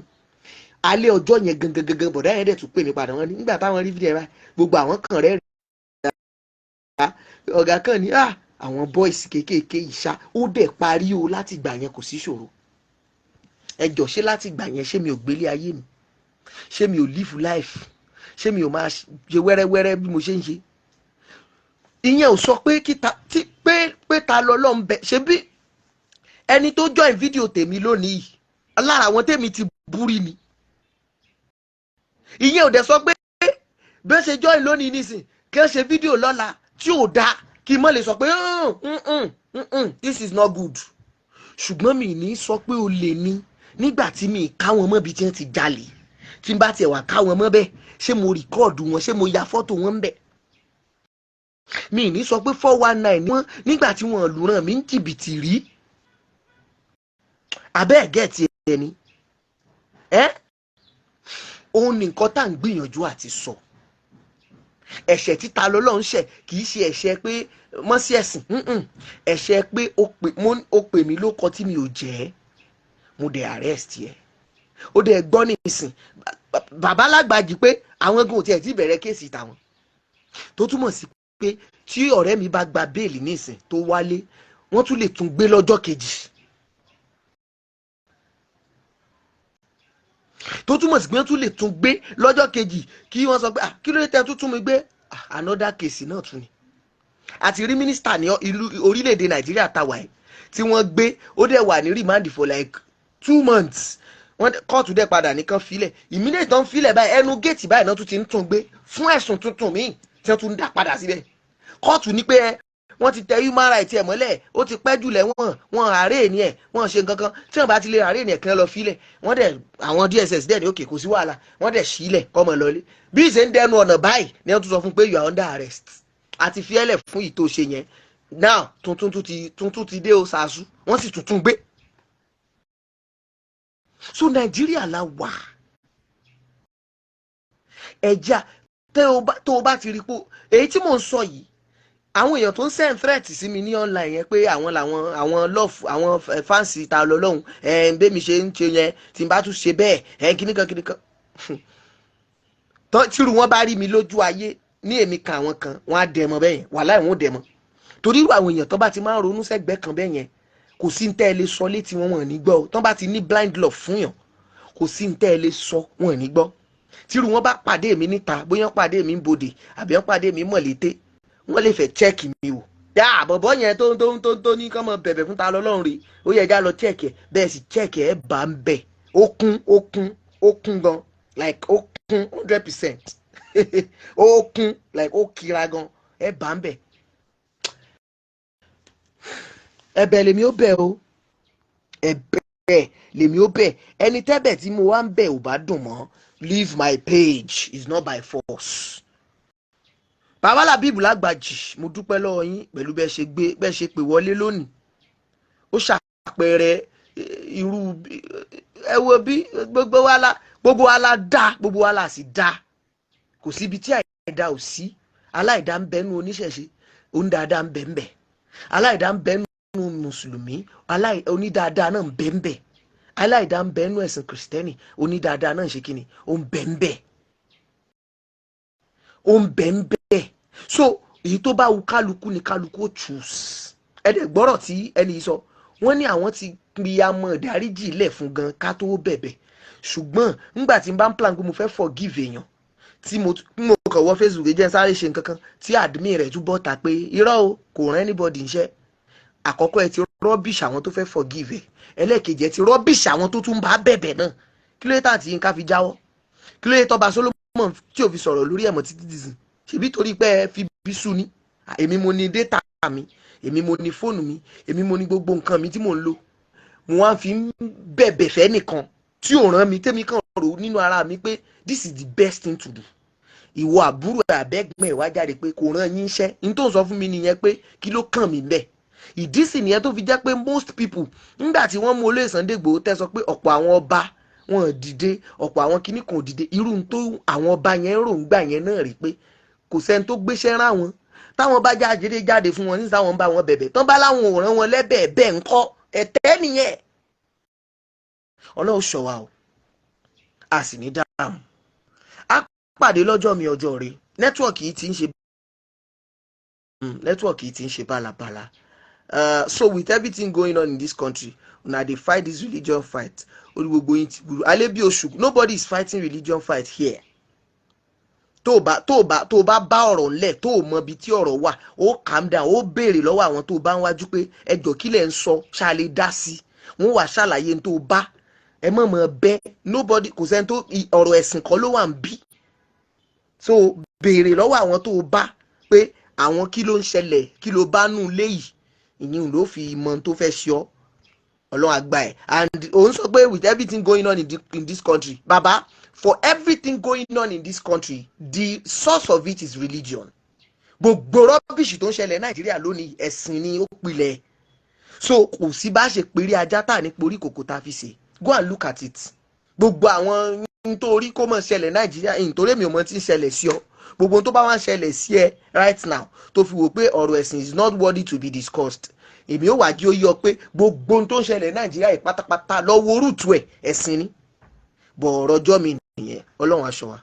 E: alẹ́ ọjọ́ yẹn gangan bọ̀dá yẹn dẹ̀ tún pè mí padà wọn nígbà táwọn rí fídíò ẹ báyìí gbogbo àwọn kan rẹ̀ ọ̀gá kan ní àwọn bọ́ìsì kéékèèké ìṣá ó dẹ̀ parí o láti gbà yẹn kò sí ṣòro ẹjọ́ ṣé láti gbà yẹn ṣé mi ò gbélé ayé mi ṣé mi ò live life ṣé mi ò máa ṣe wẹ́rẹ́wẹ́rẹ́ bí mo ṣe ń ṣe ìyẹn ò sọ pé pé ta lọ́lọ́run bẹ ṣe bí ẹni tó join fídíò tèmi lónìí lára àwọn tèmi ti búrí ni ìyẹn ò dẹ̀ sọ pé bẹ́ẹ̀ ṣe join lónìí nísìn kí ẹ ṣe fídíò lọ́la tí ò dáa kí n mọ̀ lè sọ pé this is not good ṣùgbọ́n mi ní sọ pé o lè ní nígbà tí mi káwọn mọ́ bí tí wọ́n ti jalè tí n bá tiẹ̀ wà káwọn mọ́ bẹ́ẹ̀ ṣé mo rìkọ́ọ̀dù wọn ṣé mo ya fọ́tò wọn bẹ́ẹ̀ mi ní sọ pé 419 ni wọ́n nígbà tí wọ́n lù ràn mí ń jìbìtì rí abẹ́ ẹ̀gẹ́ ti ẹni òun ní nǹkan tá à ń gbìyànjú àti sọ ẹ̀ṣẹ̀ títa lọ́lọ́run ṣẹ̀ kì í ṣe ẹ̀ṣẹ̀ pé mọ́ sí ẹ̀sìn ẹ̀ṣẹ̀ pé ó pè mí lóko tí mi ò jẹ́ mo dẹ̀ arrest yẹ ó dẹ̀ gbọ́ nísìn bàbá lágbàjì pé àwọn egun ò tiẹ̀ ti bẹ̀rẹ̀ kéèsì tàwọn tó túmọ̀ sí pé tí ọ̀rẹ́ mi bá gba béèlì nísìn tó wálé wọ́n tún lè tún gbé lọ́jọ́ kejì tó túmọ̀ sí pé wọ́n tún lè tún gbé lọ́jọ́ kejì kí wọ́n sọ pé kí ló dé tẹ́ tún mi gbé another case náà tún ni àti rí mínísítà ní orílẹ̀-èdè Nàìjíríà tàwa ẹ̀ tí wọ́n gbé ó dẹ̀ wà ní remand for like 2 months wọ́n kóòtù dẹ̀ padà nìkan filẹ̀ immediate tó ń filẹ̀ báyìí ẹnu géètì báyìí náà tún ti ń tún gbé fún ẹ̀sùn tuntun míì tí wọ́n tún ń dá padà síbẹ̀ kóòtù ní pé wọ́n ti tẹ human rights ẹ̀ mọ́lẹ̀ ó ti pẹ́ jù lẹ́wọ̀n wọn àárẹ̀ ni ẹ̀ wọ́n ṣe nǹkan kan tí wọ́n bá ti lè àárẹ̀ ni ẹ̀ kí wọ́n lọ filẹ̀ wọ́n dẹ̀ àwọn DSS dẹ̀ ní òkè kò sí wàhálà wọ́n dẹ̀ sílẹ̀ kọ́mọ lọlé bí ìṣe ń dẹnu ọ̀nà báyìí ni wọ́n tún sọ fún pé you are under arrest àti fiẹ́lẹ̀ fún ìtò ṣe yẹn now tuntun ti dé o ṣáṣú wọ́n sì tuntun gbé so Nàìjíríà la wà ẹja tó o bá ti rí pé èyí tí mò ń sọ yìí àwọn èèyàn tó ń send threat sí mi ní online yẹn pé àwọn love àwọn fáǹsì ta lọ́lọ́hún bẹ́ẹ̀ mi ṣe ń ṣe yẹn tí n bá tún ṣe bẹ́ẹ̀ kíníkan tírú wọn bá rí mi lójú ayé ní èmi kan àwọn kan wọn á dẹmọ bẹ́ẹ̀ yẹn wàhálà ìwọ̀n dẹmọ torí irú àwọn èèyàn tó bá ti máa ń ronú sẹ́gbẹ́ kan bẹ́ẹ̀ yẹn kò sí ní tẹ́ ẹ lè sọ létí wọn wọn ní gbọ́ tó bá ti ní blind love fún yàn kò sí ní tẹ́ ẹ lè sọ wọn ní gbọ́ tírú wọn bá pàdé mi níta bóyá pàdé mi ń bodè àbí wọn pàdé mi mọ̀lété wọ́n lè fẹ́ chẹ́ẹ̀kì mi wò yá bọ̀bọ̀ yẹn tó ní kọ́mọ bẹ̀bẹ̀ fún ta lọ́lọ́run rè ó yẹ já lọ chẹ́ẹ̀kì ẹ̀ bẹ́ẹ̀ sì chẹ́ẹ̀kì ẹ̀ bá ń bẹ̀ ó kún gan like ó kún 100% ó kún like ó kira gan ẹ̀ bá ń bẹ̀ ẹ̀bẹ̀ lèmi ó bẹ̀ o ẹ̀bẹ̀ lèmi ó bẹ̀ ẹni tẹ́bẹ̀ tí mo wá ń bẹ̀ ò bá dùn mọ́ leave my page is not by force. Bàbá Làbíbù Lágbàjì mo dúpẹ́ lọ́wọ́ yín pẹ̀lú bẹ́ẹ̀ ṣe pè wọlé lónìí ó ṣàpẹẹrẹ irú ẹ wo bí gbogbo wa la dá gbogbo wa la sì dá kò síbi tí àìdá ò sí aláìdá ń bẹnu oníṣẹ̀ṣe onídáadáa ń bẹ ń bẹ aláìdá ń bẹnu mùsùlùmí onídáadáa náà ń bẹ ń bẹ aláìdá ń bẹnu ẹ̀sìn kìrìsìtẹ́nì onídáadáa náà ń ṣe kíni ó ń bẹ ń bẹ ó ń bẹ ń bẹ so èyí tó bá wu kálukú ni kálukú ó choose. Ẹ̀dẹ̀ gbọ́rọ̀ tí ẹni sọ wọ́n ní àwọn ti pìyàmọ̀ ìdáríjì ilẹ̀ fún gan ká tó bẹ̀bẹ̀, ṣùgbọ́n nígbà tí n bá ń plan pé mo fẹ́ forgive èèyàn tí mo kàn wọ Facebook jẹ́ sáré ṣe nǹkan kan tí admin rẹ̀ túbọ̀ ta pé irọ́ o kò rán anybody iṣẹ́. Àkọ́kọ́ ẹ ti rubbish àwọn tó fẹ́ forgive ẹ̀, ẹlẹ́ẹ̀kejì ẹ ti rubbish àwọn tó tún bá bẹ̀bẹ̀ náà. Kí ló dé tà tí Yínká fi jáwọ́? Kí ló dé tọ́ba Solomon tí ò fi sọ̀rọ̀ lórí ẹ̀mọ́ títí dìsìn? Ṣèbí torí pé ẹ fi bí sú ni? Èmi mo ní data mi, èmi mo ní fóònù mi, èmi mo ní gbogbo nǹkan mi tí mò ń lò. Mo wá fi ń bẹ̀bẹ̀ fẹ́ nìkan tí ò rán mi, tèmi kan rò nínú ara mi pé this is the best thing to do. Ìwọ àbúrò àbẹ́gbọ̀n ẹ̀ wá jáde pé kò rán yín iṣẹ́. N tó ń sọ fún mi nìyẹn pé kí ló kàn mí bẹ́ẹ̀. Ìdí sì nìyẹn tó fi jẹ́ pé most people nígbà tí wọ́n mú Olóyè Sunday Igboho tẹ́ sọ pé ọ̀pọ̀ àwọn ọba wọn dìde, ọ̀pọ̀ àwọn kinní kan dìde. Irú tó àwọn ọba yẹn rò ń gbà yẹn náà rí pé kò sẹ́ni tó gbéṣẹ́ rán wọn. Táwọn bá jáde fún wọn nígbà wọn bá wọn bẹ̀bẹ̀ tán bá láwọn ò rán wọn lẹ́bẹ̀ẹ́ bẹ́ẹ̀ ńkọ́ ẹ̀tẹ́ nìyẹn. Ọlọ́run ṣọ́ wa o, a sì ní dáhùn. A pàdé lọ́jọ́ mi ọjọ́ rẹ̀. Nẹ́tíwọ̀kì yìí ti ń ṣe bálabàla. So with everything going on in this country, una dey fight this religion fight. Olúgbogbo yín ti gburu. Alẹ́ bí oṣù, nobody is fighting religion fight here. Tó bá bá ọ̀rọ̀ ńlẹ̀ tó mọ ibi tí ọ̀rọ̀ wà, ó calm down, ó béèrè lọ́wọ́ àwọn tó bá ń wájú pé ẹjọ́ kí lẹ̀ ń sọ ṣá lè dá sí. Wọ́n wá ṣàlàyé tó bá ẹ mọ̀ bẹ́ nobody kò sẹ́ni tó ọ̀rọ̀ ẹ̀sìn kọ́ ló wà ń bí. So béèrè lọ́wọ́ àwọn tó bá pé àwọn kí ló ń ṣẹlẹ̀ kí ló bá nù léyìí ìyẹn ló fi mọ tó fẹ́ ṣe ọ́. Ọlọ́run àgbà ẹ̀. And òun sọ pé with everything going on in this country, baba, for everything going on in this country, the source of it is religion. Gbogbo rọ́bìṣì tó ń ṣẹlẹ̀ Nàìjíríà lónìí ẹ̀sìn ni ó pilẹ̀. So kò sí bá ṣe péré ajá tà ní porí kòkó tá a fi ṣe. Go and look at it. Gbogbo àwọn nítorí kó mọ̀ ṣẹlẹ̀ Nàìjíríà nítorí èmi ò mọ̀ tí ń ṣẹlẹ̀ sí ọ. Gbogbo tó bá wá ṣẹlẹ̀ sí ẹ right now tó fi wò pé ọ̀rọ̀ ẹ̀sìn is not worthy to be discussed. Èmi ò wá jí ó yọ pé gbogbo tó ń ṣẹlẹ̀ Nàìjíríà yìí pátápátá lọ́wọ́ orúùtù ẹ̀ ẹ̀sìn ni. Bọ̀ ọ̀rọ̀ ọjọ́ mi nìyẹn. Ọlọ́run aṣọ wa.